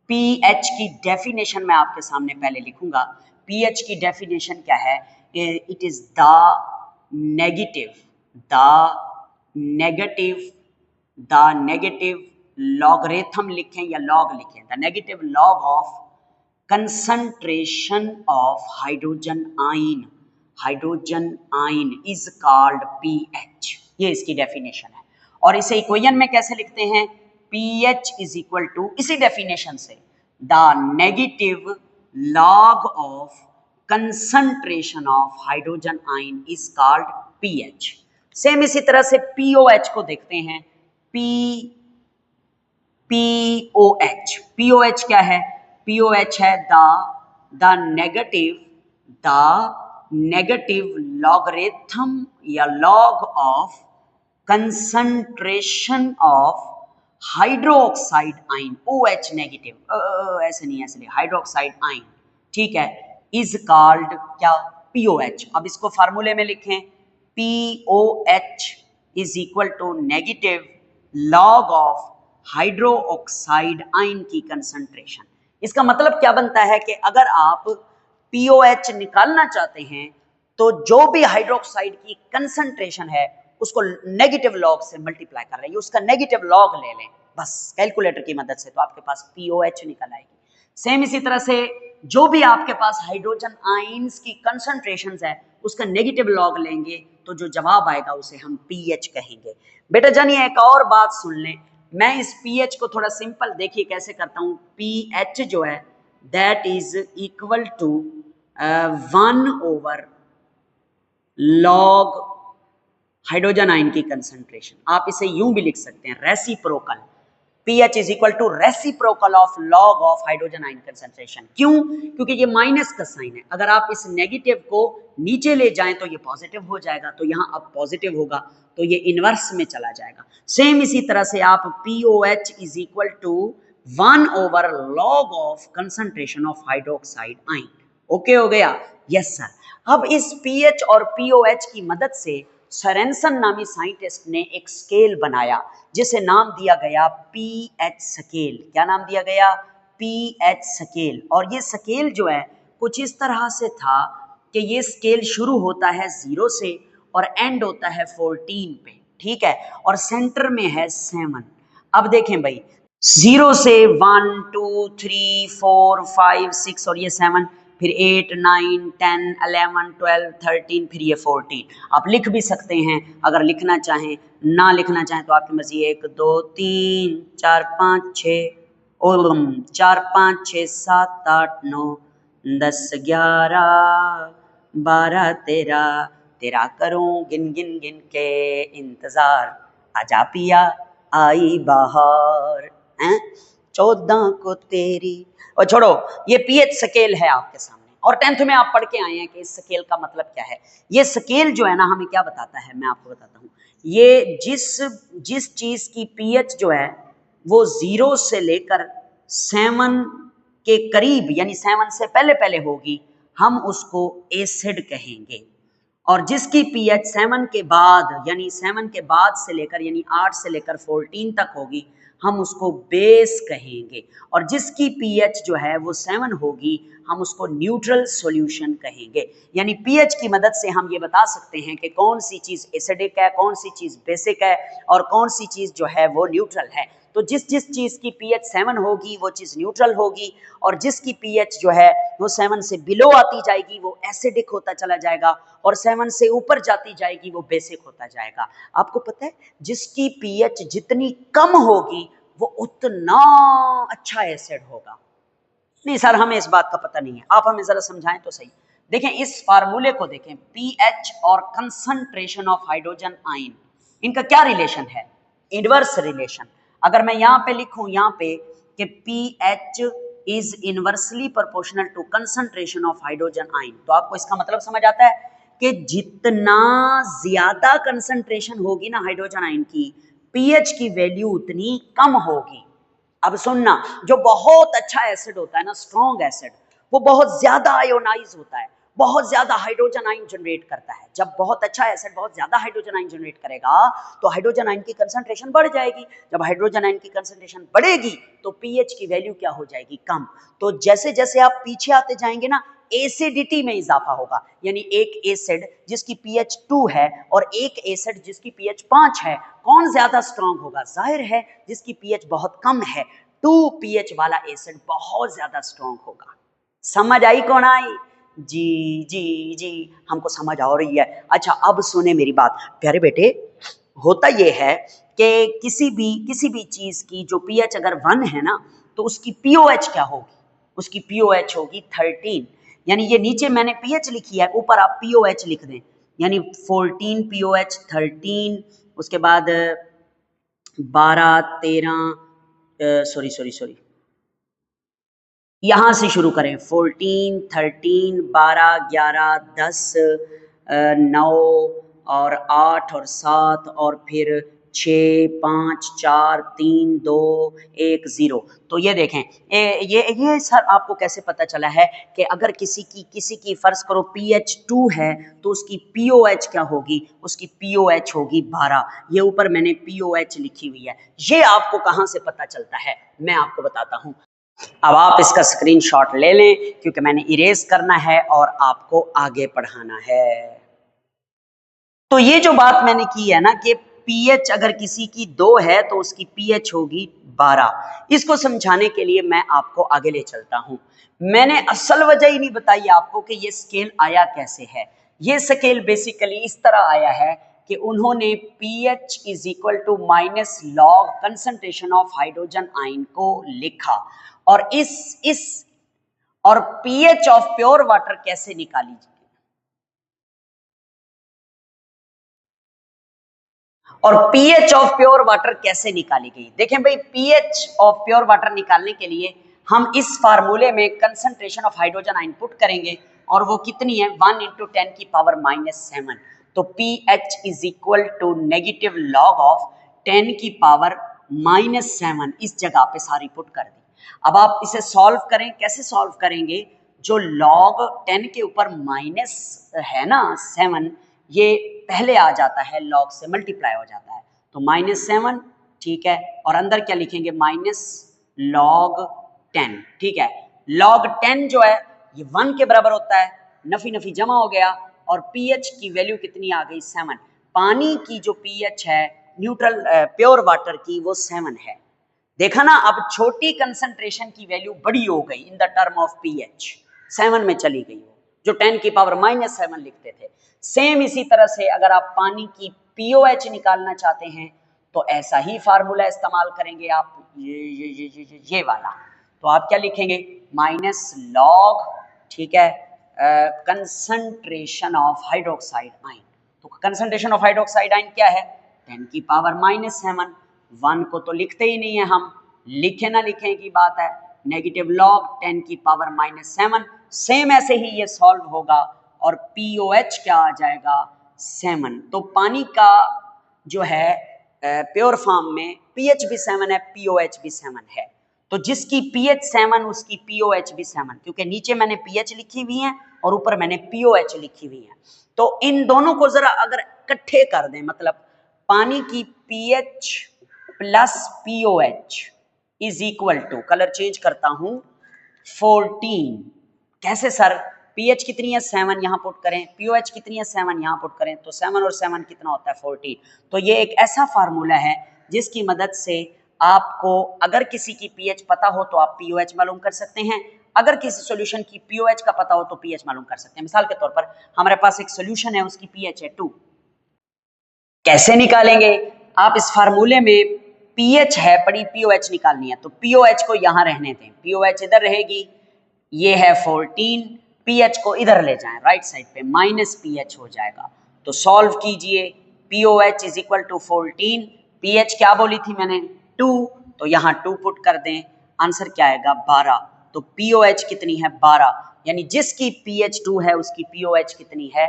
A: pH की डेफिनेशन मैं आपके सामने पहले लिखूंगा। pH की डेफिनेशन क्या है? It is the negative logarithm लिखें या लॉग लिखें, the negative log of concentration of hydrogen ion is called pH। ये इसकी डेफिनेशन है। और इसे इक्वेशन में कैसे लिखते हैं? pH इज इक्वल टू, इसी डेफिनेशन से, the negative log of concentration of hydrogen ion is called pH। Same इसी तरह से POH को देखते हैं। POH क्या है? POH है the negative the negative logarithm या log of concentration of hydroxide ion OH negative, ऐसे नहीं ऐसे नहीं, हाइड्रोक्साइड आयन, ठीक है, इज कॉल्ड क्या, POH। अब इसको फार्मूले में लिखें, POH is equal to negative log of hydro oxide ion की कंसंट्रेशन। इसका मतलब क्या बनता है कि अगर आप POH निकालना चाहते हैं तो जो भी हाइड्रोक्साइड की कंसंट्रेशन है उसको नेगेटिव लॉग से मल्टीप्लाई कर रहे हैं, उसका नेगेटिव लॉग ले लें बस कैलकुलेटर की मदद से, तो आपके पास POH निकल आएगी। सेम इसी तरह से जो भी आपके पास हाइड्रोजन आयंस की कंसंट्रेशंस है उसका नेगेटिव लॉग लेंगे तो जो जवाब आएगा उसे हम पीएच कहेंगे। बेटा जानिए एक और बात सुन लें, मैं इस पीएच को थोड़ा सिंपल देखिए कैसे करता हूं। पीएच जो है that is equal to 1 log hydrogen ion की कंसंट्रेशन। आप इसे यूं भी लिख सकते हैं, reciprocal, pH is equal to reciprocal of log of hydrogen ion concentration. क्यों? क्योंकि ये माइनस का साइन है, अगर आप इस नेगेटिव को नीचे ले जाएं तो ये पॉजिटिव हो जाएगा, तो यहां अब पॉजिटिव होगा तो ये इनवर्स में चला जाएगा। सेम इसी तरह से आप POH is equal to 1 log of concentration of hydroxide ion. Okay हो गया? Yes sir. अब इस पीएच और POH की मदद से सोरेनसन नामी साइंटिस्ट ने एक स्केल बनाया जिसे नाम दिया गया पीएच स्केल। क्या नाम दिया गया? PH scale. और ये स्केल जो है कुछ इस तरह से था कि ये स्केल शुरू होता है 0 से और एंड होता है 14 पे, ठीक है, और सेंटर में है 7। अब देखें भाई, 0 से 1 2 3 4 5 6 और ये 7, फिर 8 9 10 11 12 13, फिर ये 14। आप लिख भी सकते हैं, अगर लिखना चाहें, ना लिखना चाहें तो आपकी मर्जी। 1 2 3 4 5 6 4 5 6 7 8 9 10 11 12 13, तेरा करूं गिन गिन गिन के इंतजार, आजा पिया आई बाहर, 14 को तेरी। और छोड़ो, ये पीएच स्केल है आपके सामने और 10th में आप पढ़ के आए हैं कि इस स्केल का मतलब क्या है। ये स्केल जो है ना हमें क्या बताता है, मैं आपको बताता हूँ। ये जिस चीज की पीएच जो है वो 0 से लेकर 7 के करीब यानी 7 से पहले पहले होगी, हम उसको एसिड कहेंगे। और जिसकी पीएच 7 के बाद यानी 7 के बाद से लेकर यानी 8 से लेकर 14 तक होगी, हम उसको बेस कहेंगे। और जिसकी पीएच जो है वो 7 होगी, हम उसको न्यूट्रल सॉल्यूशन कहेंगे। यानी पीएच की मदद से हम ये बता सकते हैं कि कौन सी चीज़ एसिडिक है, कौन सी चीज़ बेसिक है और कौन सी चीज़ जो है वो न्यूट्रल है। तो जिस चीज़ की पीएच 7 होगी वो चीज़ न्यूट्रल होगी, और जिसकी पीएच जो है वो 7 से बिलो आती जाएगी वो एसिडिक होता चला जाएगा, और 7 से ऊपर जाती जाएगी वो बेसिक होता जाएगा। आपको पता है जिसकी पीएच जितनी कम होगी वो उतना अच्छा एसिड होगा। नहीं सर हमें इस बात का पता नहीं है, आप हमें जरा समझाएं तो सही। देखें इस फार्मूले को देखें, पीएच और कंसंट्रेशन ऑफ हाइड्रोजन आयन, इनका क्या रिलेशन है? Inverse relation. अगर मैं यहां पे लिखूं यहां पे कि pH is inversely proportional to concentration of hydrogen ion, तो आपको इसका मतलब समझ आता है कि जितना ज्यादा कंसंट्रेशन होगी ना हाइड्रोजन आयन की, पीएच की वैल्यू उतनी कम होगी। अब सुनना, जो बहुत अच्छा एसिड होता है ना, स्ट्रॉन्ग एसिड, वो बहुत ज्यादा आयोनाइज होता है, बहुत ज्यादा हाइड्रोजन आयन जनरेट करता है। जब बहुत अच्छा एसिड बहुत ज्यादा हाइड्रोजन आयन जनरेट करेगा तो हाइड्रोजन आयन की कंसंट्रेशन बढ़ जाएगी। जब हाइड्रोजन आयन की कंसंट्रेशन बढ़ेगी तो पीएच की वैल्यू क्या हो जाएगी? कम। तो जैसे जैसे आप पीछे आते जाएंगे ना, एसिडिटी में इजाफा होगा। यानी एक एसिड जिसकी पीएच 2 है और एक एसिड जिसकी पीएच 5 है, कौन ज्यादा स्ट्रांग होगा? जाहिर है जिसकी पीएच बहुत कम है, 2 पीएच वाला एसिड बहुत ज्यादा स्ट्रांग होगा। समझ आई कौन आई? जी जी जी, हमको समझ आ रही है। अच्छा अब सुने मेरी बात प्यारे बेटे, होता यह है कि किसी भी चीज की जो पीएच अगर 1 है ना तो उसकी पीओएच क्या होगी? उसकी पीओएच होगी 13। यानी ये नीचे मैंने पीएच लिखी है, ऊपर आप पीओएच लिख दें, यानी 14 पीओएच 13, उसके बाद 12 13 सॉरी यहाँ से शुरू करें 14, 13, 12, 11, 10, 9 और 8 और 7 और फिर 6, 5, 4, 3, 2, 1, 0। तो ये देखें ये सर आपको कैसे पता चला है कि अगर किसी की फर्ज करो pH 2 है तो उसकी POH क्या होगी, उसकी POH होगी 12। ये ऊपर मैंने POH लिखी हुई है। ये आपको कहाँ से पता चलता है मैं आपको बताता हूँ। अब आप इसका स्क्रीनशॉट ले लें क्योंकि मैंने इरेज करना है और आपको आगे पढ़ाना है। तो ये जो बात मैंने की है ना कि पीएच अगर किसी की 2 है तो उसकी पीएच होगी 12। इसको समझाने के लिए मैं आपको आगे ले चलता हूं। मैंने असल वजह ही नहीं बताई आपको कि ये स्केल आया कैसे है। ये स्केल बेसिकली इस तरह आया है कि उन्होंने pH is equal to minus log concentration of hydrogen ion को लिखा और इस और pH ऑफ प्योर वाटर कैसे निकाली और pH ऑफ प्योर वाटर कैसे निकाली गई। देखें भाई pH ऑफ प्योर वाटर निकालने के लिए हम इस फार्मूले में concentration of hydrogen ion put करेंगे और वो कितनी है 1 × 10 की पावर -7। तो pH is equal to negative log of 10 की पावर -7 इस जगह पे सारी पुट कर दी। अब आप इसे सॉल्व करें, कैसे सॉल्व करेंगे, जो लॉग 10 के ऊपर माइनस है ना 7 ये पहले आ जाता है, लॉग से मल्टीप्लाई हो जाता है तो -7 ठीक है और अंदर क्या लिखेंगे माइनस लॉग 10 ठीक है। लॉग 10 जो है ये 1 के बराबर होता है, नफी नफी जमा हो गया और pH की वैल्यू कितनी आ गई 7। पानी की जो pH है न्यूट्रल प्योर वाटर की वो 7 है। देखा ना, अब छोटी कंसंट्रेशन की वैल्यू बड़ी हो गई in the term of pH 7 में चली गई वो जो 10 की पावर -7 लिखते थे। सेम इसी तरह से अगर आप पानी की POH निकालना चाहते हैं तो ऐसा ही फार्मूला इस्तेमाल करेंगे आप, ये वाला। तो आप क्या लिखेंगे माइनस लॉग ठीक है कंसंट्रेशन ऑफ हाइड्रोक्साइड आयन। तो कंसंट्रेशन ऑफ हाइड्रोक्साइड आयन क्या है 10 की पावर -7। 1 को तो लिखते ही नहीं है हम, लिखे ना लिखे की बात है, नेगेटिव लॉग 10 की पावर -7। सेम ऐसे ही ये सॉल्व होगा और POH क्या आ जाएगा 7। तो पानी का जो है प्योर फॉर्म में pH भी 7 है, POH भी 7 है। तो जिसकी pH 7 उसकी POH भी 7, क्योंकि नीचे मैंने pH लिखी हुई है और ऊपर मैंने POH लिखी हुई है। तो इन दोनों को जरा अगर इकट्ठे कर दें, मतलब पानी की pH plus POH is equal to, colour change करता हूं 14। कैसे सर, pH कितनी है 7 यहाँ पुट करें, POH कितनी है 7 यहाँ पुट करें, तो 7 और 7 कितना होता है 14। तो ये एक ऐसा फार्मूला है जिसकी मदद से आपको अगर किसी की pH पता हो तो आप POH मालूम कर सकते हैं, अगर किसी सॉल्यूशन की POH का पता हो तो pH मालूम कर सकते हैं। मिसाल के तौर पर हमारे पास एक सॉल्यूशन है उसकी pH है 2, कैसे निकालेंगे, आप इस फार्मूले में pH है पड़ी POH निकालनी है तो POH को यहां रहने दें, POH इधर रहेगी, ये है 14, pH को इधर ले जाएं राइट साइड पे, माइनस pH हो जाएगा। तो सॉल्व कीजिए, POH is equal to 14, pH क्या बोली थी मैंने 2, तो यहाँ 2 पुट कर दें, आंसर क्या आएगा 12। तो POH कितनी है 12, यानी जिसकी pH 2 है उसकी POH कितनी है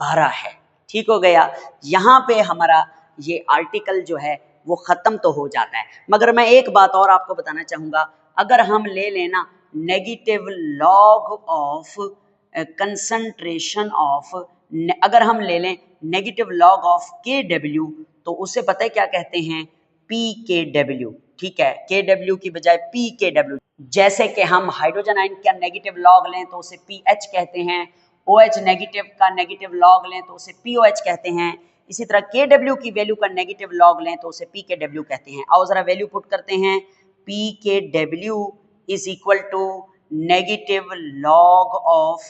A: 12 है। ठीक हो गया। यहाँ पे हमारा ये आर्टिकल जो है वो खत्म तो हो जाता है, मगर मैं एक बात और आपको बताना चाहूंगा, अगर हम ले लेना negative log of concentration of, अगर हम ले लें नेगेटिव लॉग ऑफ KW तो उसे पता है क्या कहते हैं PKW, ठीक है, KW की बजाय PKW। जैसे कि हम हाइड्रोजन आयन का नेगेटिव लॉग लें तो उसे PH कहते हैं, OH नेगेटिव का नेगेटिव लॉग लें तो उसे POH कहते हैं, इसी तरह KW की वैल्यू का नेगेटिव लॉग लें तो उसे PKW कहते हैं। आओ जरा वैल्यू पुट करते हैं, PKW is equal to negative log of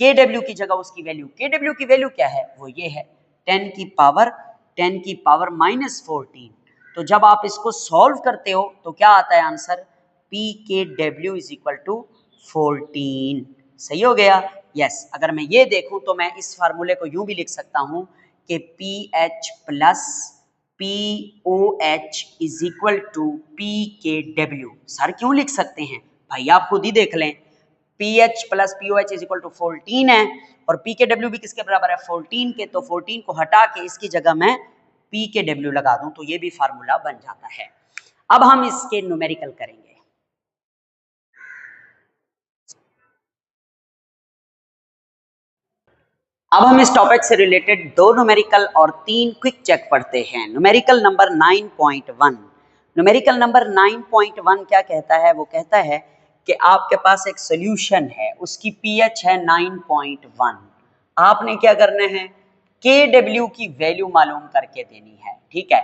A: KW की जगह उसकी वैल्यू, KW की वैल्यू क्या है वो ये है 10 की पावर -14। तो जब आप इसको सॉल्व करते हो तो क्या आता है answer PKW is equal to 14। सही हो गया, यस। अगर मैं ये देखूं तो मैं इस फार्मूले को यूं भी लिख सकता हूं कि PH plus POH is equal to PKW। Sir क्यों लिख सकते हैं भाई आप खुद ही देख लें, PH plus POH is equal to 14 है और PKW भी किसके बराबर है 14 के, तो 14 को हटा के इसकी जगह मैं PKW लगा दूं तो ये भी फार्मूला बन जाता है। अब हम इसके न्यूमेरिकल करेंगे। अब हम इस टॉपिक से रिलेटेड 2 न्यूमेरिकल और 3 क्विक चेक पढ़ते हैं। Numerical number 9.1। न्यूमेरिकल नंबर 9.1 क्या कहता है? वो कहता है कि आपके पास एक सॉल्यूशन है, उसकी pH है 9.1। आपने क्या करना है? KW की वैल्यू मालूम करके देनी है, ठीक है।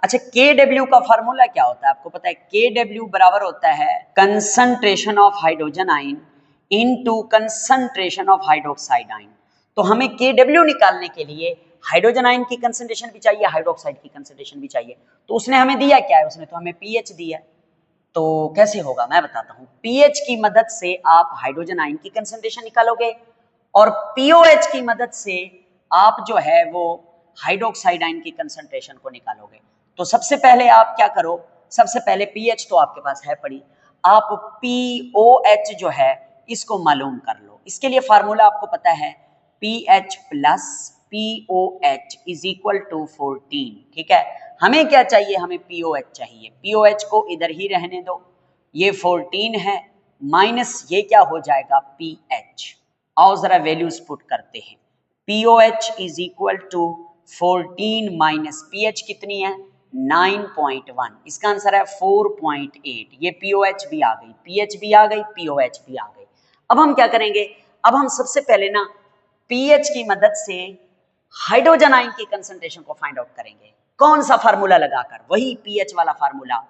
A: अच्छा, KW का फार्मूला क्या होता है आपको पता है? KW बराबर होता है concentration of hydrogen ion into concentration of hydroxide ion. तो हमें KW निकालने के लिए हाइड्रोजन आयन की कंसंट्रेशन भी चाहिए, हाइड्रोक्साइड की कंसंट्रेशन भी चाहिए। तो उसने हमें दिया क्या है? उसने तो हमें pH दिया। तो कैसे होगा मैं बताता हूं। pH की मदद से आप हाइड्रोजन आयन की कंसंट्रेशन निकालोगे और POH की मदद से आप जो है वो हाइड्रोक्साइड आयन की कंसंट्रेशन को निकालोगे। तो सबसे पहले आप क्या करो, सबसे पहले pH तो आपके पास है पड़ी, आप POH जो है इसको मालूम कर लो। इसके लिए फार्मूला आपको पता है, PH plus POH is equal to 14, ठीक है। हमें क्या चाहिए? हमें POH चाहिए। POH को इधर ही रहने दो, ये 14 है माइनस ये क्या हो जाएगा PH। आओ जरा वैल्यूज पुट करते हैं। POH is equal to 14 minus PH कितनी है 9.1, इसका आंसर है 4.8। ये POH भी आ गई, PH भी आ गई, POH भी आ गई। अब हम क्या करेंगे? अब हम सबसे पहले ना pH की मदद से हाइड्रोजन आयन की कंसंट्रेशन को फाइंड आउट करेंगे। कौन सा फार्मूला लगाकर? वही pH वाला formula,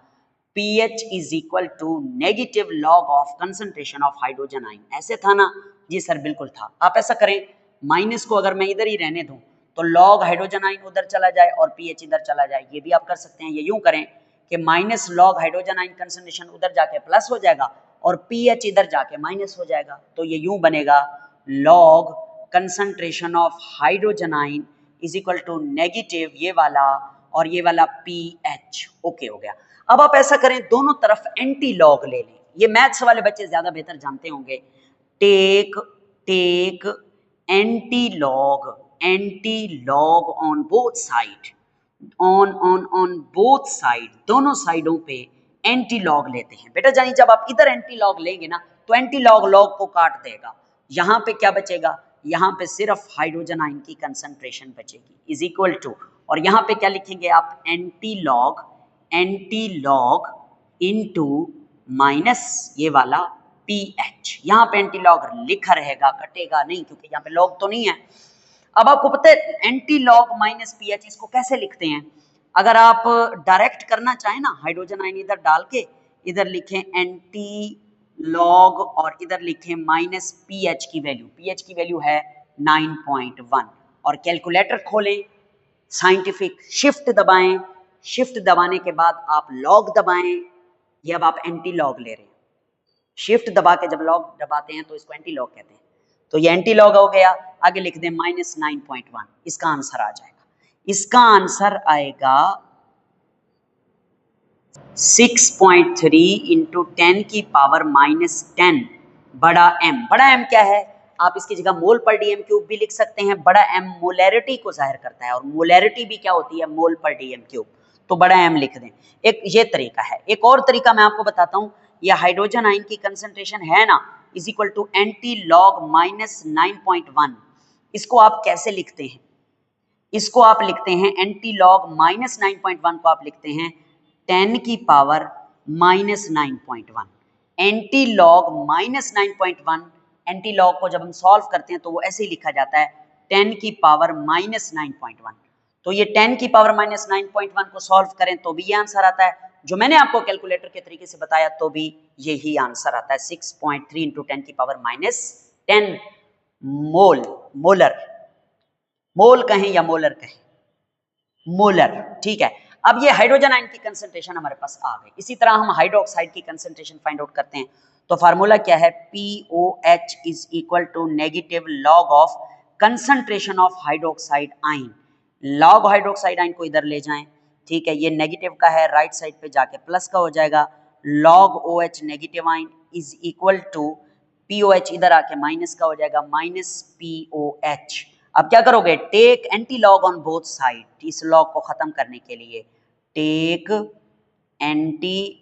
A: pH is equal to negative log of concentration of hydrogen ion. ऐसे था ना? जी सर बिल्कुल था। आप ऐसा करें, माइनस को अगर मैं इधर ही रहने दूं तो लॉग हाइड्रोजन आयन उधर चला जाए और pH इधर चला जाए। ये भी आप कर सकते हैं। ये यूं करें कि minus log hydrogen ion concentration उधर जाके प्लस हो जाएगा और pH इधर जाके माइनस हो जाएगा। तो ये यूं बनेगा log concentration of hydrogen ion is equal to negative ये वाला और ये वाला pH। ओके हो गया। अब आप ऐसा करें, दोनों तरफ एंटी लॉग ले लें। ये मैथ्स वाले बच्चे ज्यादा बेहतर जानते होंगे। Take anti log on both side, on both side, दोनों साइडों पे एंटी लॉग लेते हैं। बेटा जानी जब आप इधर एंटी लॉग लेंगे ना तो एंटी लॉग लॉग को काट देगा। यहां पे क्या बचेगा? यहां पे सिर्फ हाइड्रोजन आयन की कंसंट्रेशन बचेगी इज इक्वल टू, और यहां पे क्या लिखेंगे आप? एंटी लॉग इनटू माइनस ये वाला PH। यहां पे एंटी लॉग लिखा रहेगा, कटेगा नहीं क्योंकि यहां पे लॉग तो नहीं है। अब आपको पता है एंटी लॉग माइनस PH इसको कैसे लिखते हैं? अगर आप डायरेक्ट करना चाहें ना, हाइड्रोजन आयन इधर डाल के इधर लिखें एंटी लॉग और इधर लिखें माइनस PH की वैल्यू। PH की वैल्यू है 9.1 और कैलकुलेटर खोलें, साइंटिफिक शिफ्ट दबाएं, शिफ्ट दबाने के बाद आप लॉग दबाएं। ये अब आप एंटी लॉग ले रहे हैं। शिफ्ट दबा के जब लॉग दबाते हैं तो इसको एंटी लॉग कहते हैं। तो ये एंटी लॉग हो गया। आगे लिख दें माइनस 9.1, इसका आंसर आ जाएगा। इसका आंसर आएगा 6.3 इंटू 10 की पावर माइनस 10 बड़ा M। बड़ा M क्या है? आप इसकी जगह मोल पर डीएम क्यूब भी लिख सकते हैं। बड़ा M मोलैरिटी को जाहिर करता है और मोलैरिटी भी क्या होती है? मोल पर डीएम क्यूब। तो बड़ा M लिख दें। एक ये तरीका है। एक और तरीका मैं आपको बताता हूं। यह हाइड्रोजन आयन की कंसंट्रेशन है ना is equal to anti log minus 9.1। इसको आप कैसे लिखते हैं? इसको आप लिखते हैं एंटी लॉग माइनस 9.1 को आप लिखते हैं 10 की power minus 9.1। Anti log minus 9.1, anti log को जब हम सॉल्व करते हैं तो वो ऐसे ही लिखा जाता है 10 की पावर माइनस 9.1। तो ये 10 की पावर माइनस 9.1 को सॉल्व करें तो भी ये आंसर आता है। जो मैंने आपको कैलकुलेटर के तरीके से बताया तो भी यही आंसर आता है 6.3 इंटू 10 की पावर माइनस 10 मोल कहें या मोलर कहें, मोलर, ठीक है। अब ये हाइड्रोजन आयन की कंसंट्रेशन हमारे पास आ गई। इसी तरह हम हाइड्रोक्साइड की कंसंट्रेशन फाइंड आउट करते हैं। तो फार्मूला क्या है? POH is equal to negative log of concentration of hydroxide ion. Log hydroxide ion को इधर ले जाएं, ठीक है। ये नेगेटिव का है, राइट साइड पे जाके प्लस का हो जाएगा। Log OH negative ion is equal to POH, इधर आके माइनस का हो जाएगा माइनस POH। अब क्या करोगे, take anti log on both side, इस लॉग को खत्म करने के लिए take anti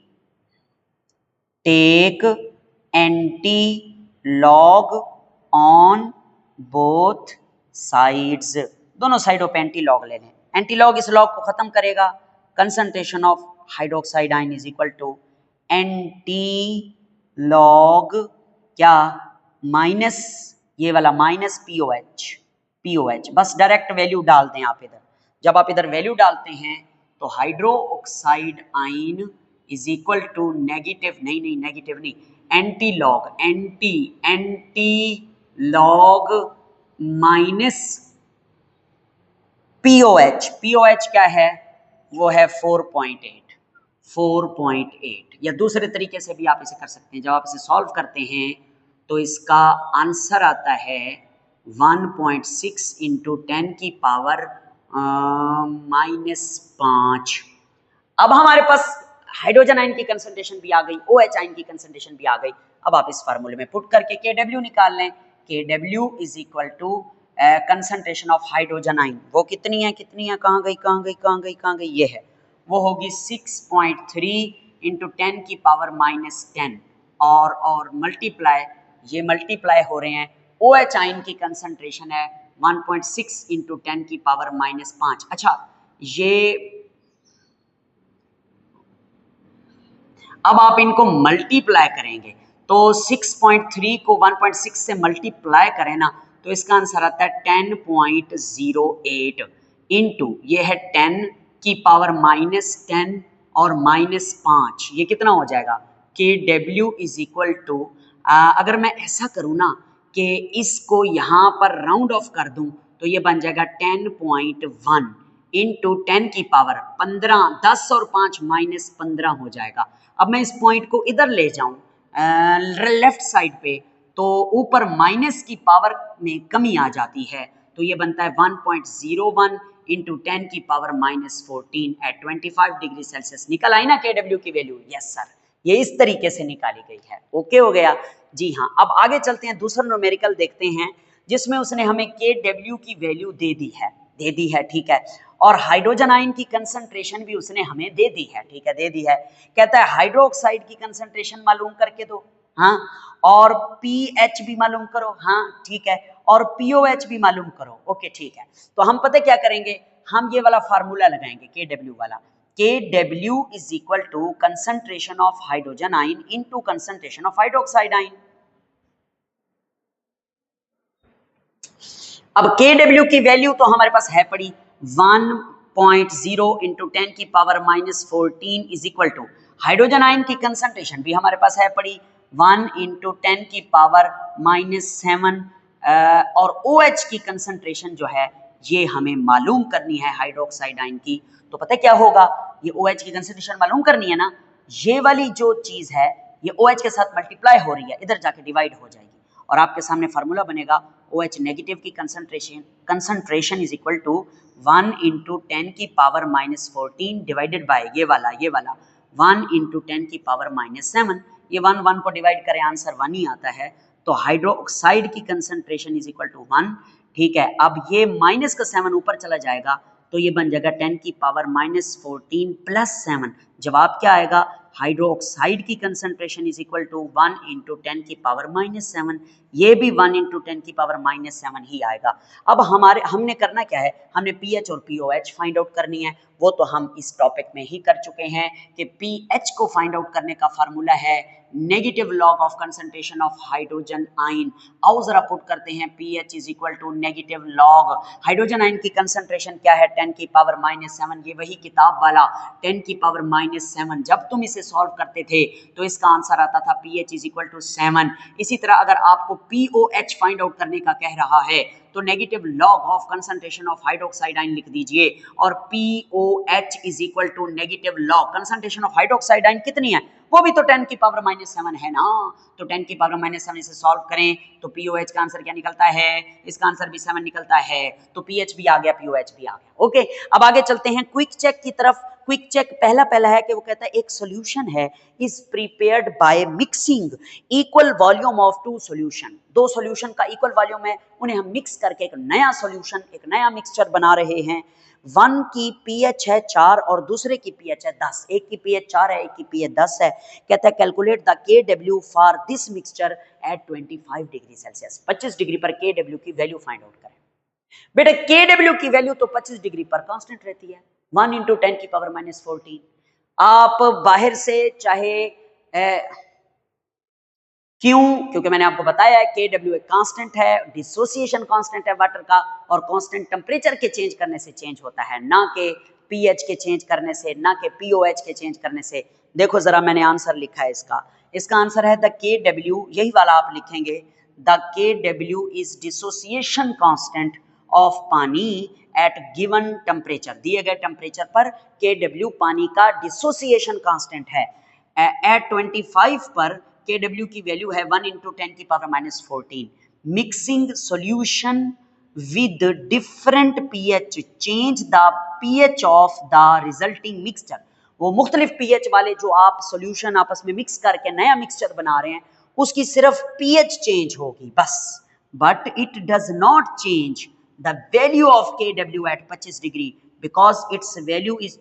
A: log on both sides, दोनों साइडों पे एंटी लॉग ले लें। एंटी लॉग इस लॉग को खत्म करेगा, concentration of hydroxide ion is equal to anti log क्या, माइनस ये वाला माइनस POH। बस डायरेक्ट वैल्यू डाल दें आप इधर। जब आप इधर वैल्यू डालते हैं तो hydro oxide ion is equal to negative नहीं, एंटी लॉग माइनस POH क्या है, वो है 4.8, या दूसरे तरीके से भी आप इसे कर सकते हैं। जब आप इसे सॉल्व करते हैं तो इसका आंसर आता है 1.6 इंटू 10 की पावर -5। अब हमारे पास हाइड्रोजन आयन की कंसंट्रेशन भी आ गई, OH आयन की कंसंट्रेशन भी आ गई। अब आप इस फार्मूले में पुट करके KW निकाल लें। KW is equal to concentration of hydrogen ion, वो कितनी है, कहाँ गई, ये है, वो होगी 6.3 इंटू 10 की पावर -10 और मल्टीप्लाई, ये मल्टीप्लाई हो रहे हैं। OH आयन की कंसंट्रेशन है 1.6 इंटू 10 की पावर -5। अच्छा, ये अब आप इनको मल्टीप्लाई करेंगे तो 6.3 को 1.6 से मल्टीप्लाई करें ना, तो इसका आंसर आता है 10.08 इंटू ये है 10 की पावर -10 और -5, ये कितना हो जाएगा, KW इज इक्वल टू, अगर मैं ऐसा करूँ ना कि इसको यहाँ पर राउंड ऑफ कर दूं तो ये बन जाएगा 10.1 इंटू 10 की पावर 15, 10 और 5 -15 हो जाएगा। अब मैं इस पॉइंट को इधर ले जाऊं लेफ्ट साइड पे, तो ऊपर माइनस की पावर में कमी आ जाती है, तो ये बनता है 1.01 इंटू 10 की पावर -14 एट 25 डिग्री सेल्सियस। निकल आई ना KW की वैल्यू? यस सर, ये इस तरीके से निकाली गई है। ओके हो गया जी हाँ। अब आगे चलते हैं, दूसरा न्यूमेरिकल देखते हैं जिसमें उसने हमें KW की वैल्यू दे दी है, ठीक है, और हाइड्रोजन आयन की कंसंट्रेशन भी उसने हमें दे दी है, ठीक है, दे दी है। कहता है हाइड्रोक्साइड की कंसंट्रेशन मालूम करके दो, हाँ, और PH भी मालूम करो, हाँ ठीक है, और POH भी मालूम करो। ओके ठीक है, तो हम पता क्या करेंगे, हम ये वाला फार्मूला लगाएंगे KW वाला। KW is equal to concentration of hydrogen ion into concentration of hydroxide ion. अब KW की वैल्यू तो हमारे पास है पड़ी 1.0 इंटू 10 की power -14 is equal to, hydrogen ion की कंसंट्रेशन भी हमारे पास है पड़ी 1 इंटू 10 की पावर -7, और OH की कंसंट्रेशन जो है ये हमें मालूम करनी है हाइड्रोक्साइड आयन की। तो पता है क्या होगा, ये OH की कंसंट्रेशन मालूम करनी है ना, ये वाली जो चीज है ये OH के साथ मल्टीप्लाई हो रही है, इधर जाके डिवाइड हो जाएगी और आपके सामने फार्मूला बनेगा OH नेगेटिव की concentration is equal to 1 into 10 की पावर -14 डिवाइडेड बाय ये वाला 1 इंटू 10 की पावर -7। ये 1 को डिवाइड करें आंसर 1 ही आता है। तो हाइड्रोक्साइड की कंसंट्रेशन इज इक्वल टू 1, ठीक है। अब ये माइनस का 7 ऊपर चला जाएगा तो ये बन जाएगा 10 की पावर -14 प्लस 7। जवाब क्या आएगा, हाइड्रोक्साइड की concentration is equal to 1 into 10 की पावर -7, ये भी 1 इंटू 10 की पावर -7 ही आएगा। अब हमने करना क्या है, हमने पीएच और पीओएच फाइंड आउट करनी है। वो तो हम इस टॉपिक में ही कर चुके हैं कि पीएच को फाइंड आउट करने का फार्मूला है negative log of concentration of hydrogen ion. आओ जरा पुट करते हैं, pH is equal to negative log, hydrogen ion की कंसंट्रेशन क्या है 10 की पावर -7, ये वही किताब वाला 10 की पावर -7। जब तुम इसे सॉल्व करते थे तो इसका आंसर आता था पीएच इज इक्वल टू 7। इसी तरह अगर आपको पीओएच फाइंड आउट करने का कह रहा है तो negative log of concentration of hydroxide ion लिख दीजिए, और POH is equal to negative log concentration of hydroxide ion कितनी है, वो भी तो 10 की पावर -7 है ना। तो 10 की पावर -7 इसे सॉल्व करें तो पीओएच का आंसर क्या निकलता है, इसका आंसर भी 7 निकलता है। तो पीएच भी आ गया, पीओएच भी आ गया। ओके, अब आगे चलते हैं क्विक चेक की तरफ। क्विक चेक पहला है कि वो कहता है एक सॉल्यूशन है is prepared by mixing equal volume of two solution, दो सॉल्यूशन का इक्वल वॉल्यूम है, उन्हें हम मिक्स करके एक नया सॉल्यूशन, एक नया मिक्सचर बना रहे हैं। वन की पीएच है 4 और दूसरे की पीएच है 10, एक की पीएच 4 है, एक की पीएच 10 है। कहता है calculate the केडब्ल्यू for this mixture eight 25 degree Celsius, 25 degree पर केडब्ल्यू की वैल्यू फाइंड आउट करें। बेटा केडब्ल्यू की वैल्यू तो 25 डिग्री पर कांस्टेंट रहती है, 1 इंटू 10 की पावर माइनस 14। आप बाहर से चाहे क्यों, क्योंकि मैंने आपको बताया है केडब्ल्यू एक कांस्टेंट है, डिसोसिएशन कांस्टेंट है वाटर का, और कांस्टेंट टेम्परेचर के चेंज करने से चेंज होता है, ना के पीएच के चेंज करने से, ना के पीओएच के चेंज करने से। देखो जरा मैंने आंसर लिखा है इसका आंसर है द केडब्ल्यू, यही वाला आप लिखेंगे, the केडब्ल्यू is dissociation constant of पानी एट गिवन टेम्परेचर, दिए गए टेम्परेचर पर केडब्ल्यू पानी का डिसोसिएशन कांस्टेंट है। एट 25 पर केडब्ल्यू की वैल्यू है 1 इंटू 10 की power minus 14। Mixing solution with different pH change the pH of the resulting mixture, वो मुख्तलिफ पीएच वाले जो आप सॉल्यूशन आपस में मिक्स करके नया मिक्सचर बना रहे हैं उसकी सिर्फ पीएच चेंज होगी बस, but it does not change the value of kW at 25 degree because its value is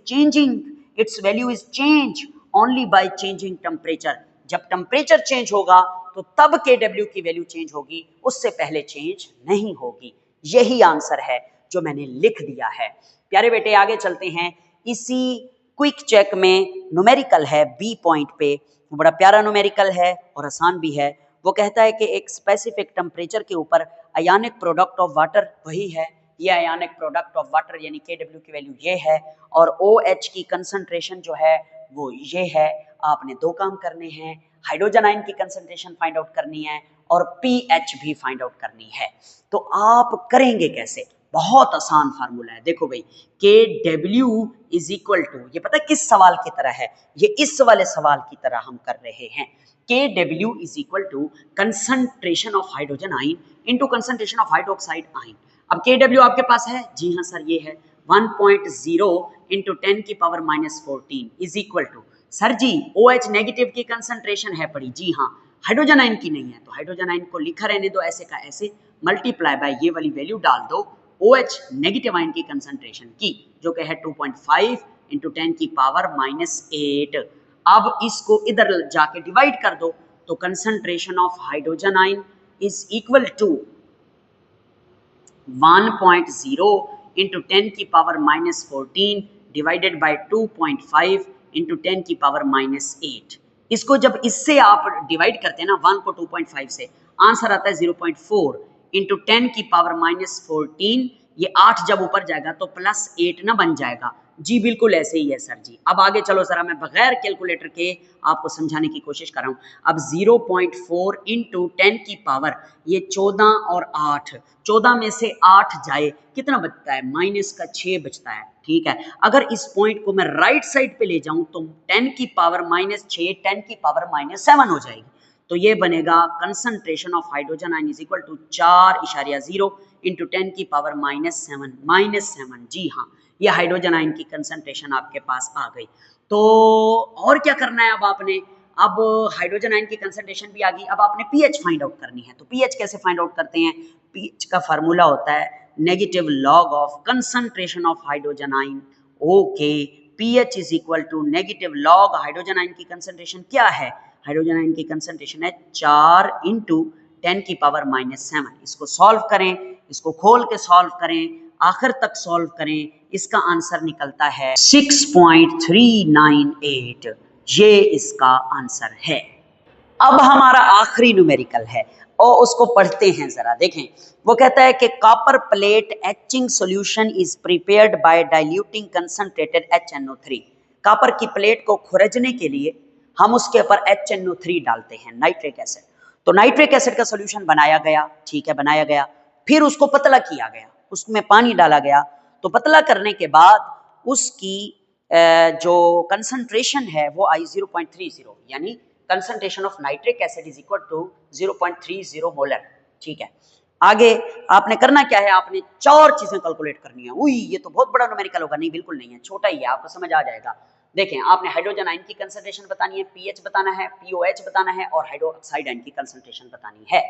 A: change only by changing temperature। जब टेम्परेचर चेंज होगा तो तब kW की वैल्यू चेंज होगी, उससे पहले चेंज नहीं होगी। यही आंसर है जो मैंने लिख दिया है। प्यारे बेटे आगे चलते हैं, इसी क्विक चेक में न्यूमेरिकल है बी पॉइंट पे, वो बड़ा प्यारा न्यूमेरिकल है और आसान भी है। वो कहता है कि एक स्पेसिफिक टेम्परेचर के ऊपर आयोनिक प्रोडक्ट ऑफ वाटर वही है, ये आयोनिक प्रोडक्ट ऑफ वाटर यानी केडब्ल्यू की वैल्यू ये है, और OH की कंसंट्रेशन जो है वो ये है। आपने दो काम करने हैं, हाइड्रोजन आयन की कंसंट्रेशन फाइंड आउट करनी है और पीएच भी फाइंड आउट करनी है। तो आप करेंगे कैसे? बहुत आसान फार्मूला है, देखो भाई, KW इज इक्वल टू, ये पता है किस सवाल की तरह है, ये इस वाले सवाल की तरह हम कर रहे हैं। KW is equal to concentration of hydrogen ion into concentration of hydroxide ion. अब KW आपके पास है, जी हाँ सर ये है, 1.0 इंटू 10 की power minus 14 is equal to, sir जी OH नेगेटिव की कंसंट्रेशन है पड़ी, जी हाँ, हाइड्रोजन आयन की नहीं है, तो हाइड्रोजन आयन को लिखा रहने दो ऐसे का ऐसे, मल्टीप्लाई बाय ये वाली वैल्यू डाल दो OH नेगेटिव आयन की कंसंट्रेशन की, जो कि है 2.5 इंटू 10 की पावर माइनस 8। अब इसको इधर जाके डिवाइड कर दो, तो concentration of hydrogen ion is equal to 1.0 into 10 की power minus 14 divided by 2.5 into 10 की पावर माइनस 8। इसको जब इससे आप डिवाइड करते हैं ना 1 को 2.5 से, आंसर आता है 0.4 इंटू 10 की पावर माइनस 14। ये 8 जब ऊपर जाएगा तो प्लस 8 ना बन जाएगा, जी बिल्कुल ऐसे ही है सर जी। अब आगे चलो जरा, मैं बगैर कैलकुलेटर के आपको समझाने की कोशिश कर रहा हूँ। अब 0.4 इंटू 10 की पावर, ये 14 और 8, 14 में से 8 जाए कितना बचता है, माइनस का 6 बचता है, ठीक है। अगर इस पॉइंट को मैं राइट साइड पे ले जाऊं तो 10 की पावर माइनस 6 10 की पावर माइनस 7 हो जाएगी, तो ये बनेगा concentration of hydrogen ion is equal to 4.0 into 10 की पावर माइनस 7, जी हाँ, ये हाइड्रोजन आयन की कंसंट्रेशन आपके पास आ गई। तो और क्या करना है अब आपने, अब हाइड्रोजन आयन की कंसंट्रेशन भी आ गई, अब आपने पीएच फाइंड आउट करनी है। तो पीएच कैसे फाइंड आउट करते हैं, पीएच का फार्मूला होता है negative log of concentration of hydrogen ion, okay. PH is equal to negative log hydrogen ion की कंसंट्रेशन क्या है, हाइड्रोजन आयन की कंसंट्रेशन है 4 इंटू 10 की पावर माइनस 7। इसको सॉल्व करें, इसको खोल के सॉल्व करें, आखिर तक सॉल्व करें, इसका आंसर निकलता है 6.398, ये इसका आंसर है। अब हमारा आखिरी न्यूमेरिकल है और उसको पढ़ते हैं जरा, देखें। वो कहता है कि copper plate etching solution is prepared bye diluting concentrated HNO3। Copper की प्लेट को खुरजने के लिए हम उसके ऊपर HNO3 डालते हैं, नाइट्रिक एसिड। तो नाइट्रिक एसिड का सॉल्यूशन बनाया गया, ठीक है, बनाया गया, फिर उसको पतला किया गया, उसमें पानी डाला गया, तो पतला करने के बाद उसकी जो कंसंट्रेशन है वो आई 0.30, यानी concentration of nitric acid is equal to 0.30 molar, ठीक है। आगे आपने करना क्या है, आपने 4 चीजें कैलकुलेट करनी है। उई ये तो बहुत बड़ा न्यूमेरिकल होगा, नहीं बिल्कुल नहीं है, छोटा ही है, आपको समझ आ जाएगा। देखें, आपने हाइड्रोजन आयन की कंसंट्रेशन बतानी है, पीएच बताना है, पीओएच बताना है और हाइड्रोक्साइड आयन की कंसंट्रेशन बतानी है।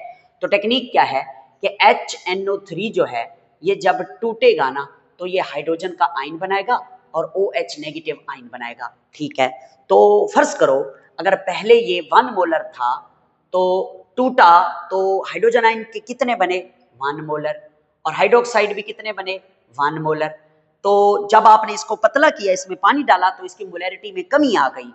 A: तो टेक्निक क्या है कि HNO3 जो है ये जब टूटेगा ना तो ये हाइड्रोजन का आयन बनाएगा और OH नेगेटिव आयन बनाएगा, ठीक है। तो फर्ज करो अगर पहले ये 1 मोलर था तो टूटा तो हाइड्रोजन आयन के कितने बने, 1 मोलर, और हाइड्रोक्साइड भी कितने बने, 1 मोलर। तो जब आपने इसको पतला किया, इसमें पानी डाला तो इसकी मोलैरिटी में कमी आ गई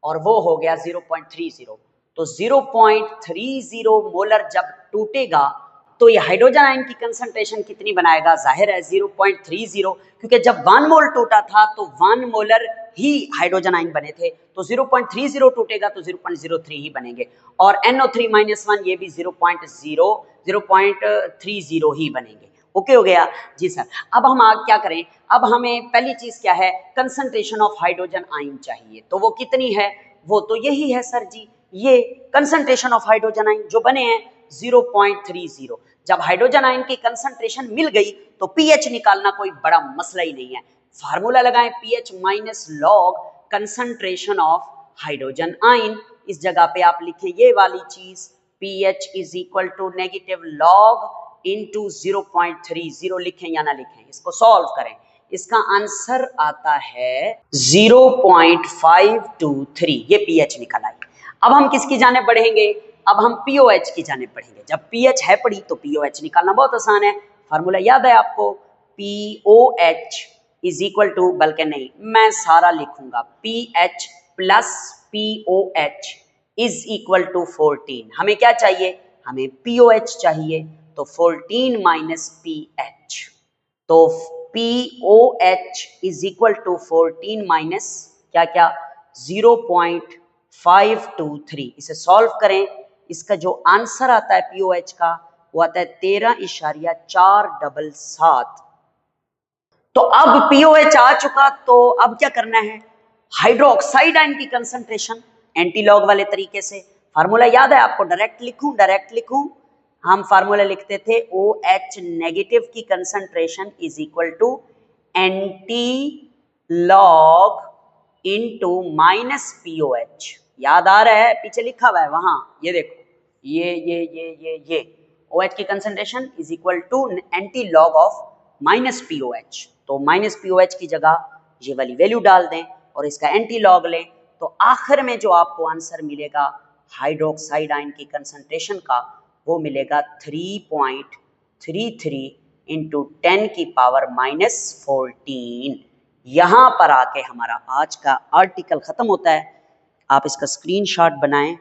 A: और वो हो गया 0.30। तो 0.30 मोलर जब टूटेगा तो ये हाइड्रोजन आयन की कंसंट्रेशन कितनी बनाएगा, जाहिर है 0.30, क्योंकि जब 1 मोल टूटा था तो 1 मोलर ही हाइड्रोजन आयन बने थे, तो 0.30 टूटेगा तो 0.03 ही बनेंगे, और NO3-1 ये भी 0.30 ही बनेंगे। ओके हो गया जी सर। अब हम आगे क्या करें, अब हमें पहली चीज क्या है, कंसंट्रेशन ऑफ हाइड्रोजन आयन चाहिए, तो वो कितनी है, वो तो यही है सर जी, ये कंसंट्रेशन ऑफ हाइड्रोजन आयन जो बने हैं 0.30। जब हाइड्रोजन आयन की कंसंट्रेशन मिल गई तो पीएच निकालना कोई बड़ा मसला ही नहीं है। फार्मूला लगाएं, pH minus log concentration of hydrogen ion. इस जगह पे आप लिखें ये वाली चीज, pH is equal to negative log into 0.30, लिखें या ना लिखें, इसको सॉल्व करें। इसका आंसर आता है 0.523, ये पीएच निकल आई। अब हम किसकी जाने बढ़ेंगे, अब हम पीओएच की जाने बढ़ेंगे। जब पीएच है पड़ी तो पीओएच निकालना बहुत आसान है, फार्मूला याद है आपको, पीओएच इज इक्वल टू, बल्कि नहीं मैं सारा लिखूंगा, pH plus POH is equal to 14। हमें क्या चाहिए, हमें पीओएच चाहिए, तो 14 माइनस पीएच, तो POH is equal to 14 minus क्या क्या 0.523। इसे सॉल्व करें, इसका जो आंसर आता है पीओएच का वो आता है 13.477। तो अब पीओएच आ चुका, तो अब क्या करना है, हाइड्रोक्साइड आयन की कंसंट्रेशन एंटी लॉग वाले तरीके से, फार्मूला याद है आपको, डायरेक्ट लिखूं, हम फार्मूला लिखते थे OH नेगेटिव की concentration is equal to anti log into minus POH. याद आ रहा है, पीछे लिखा हुआ है वहां, ये देखो, ये OH की concentration is equal to anti log of minus POH. तो माइनस पीओएच की जगह ये वाली वैल्यू डाल दें और इसका एंटी लॉग लें, तो आखिर में जो आपको आंसर मिलेगा हाइड्रोक्साइड आयन की कंसंट्रेशन का, वो मिलेगा 3.33 इंटू 10 की पावर माइनस 14। यहां पर आके हमारा आज का आर्टिकल खत्म होता है। आप इसका स्क्रीनशॉट बनाएं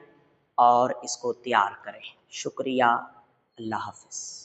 A: और इसको तैयार करें। शुक्रिया, अल्लाह हाफिज।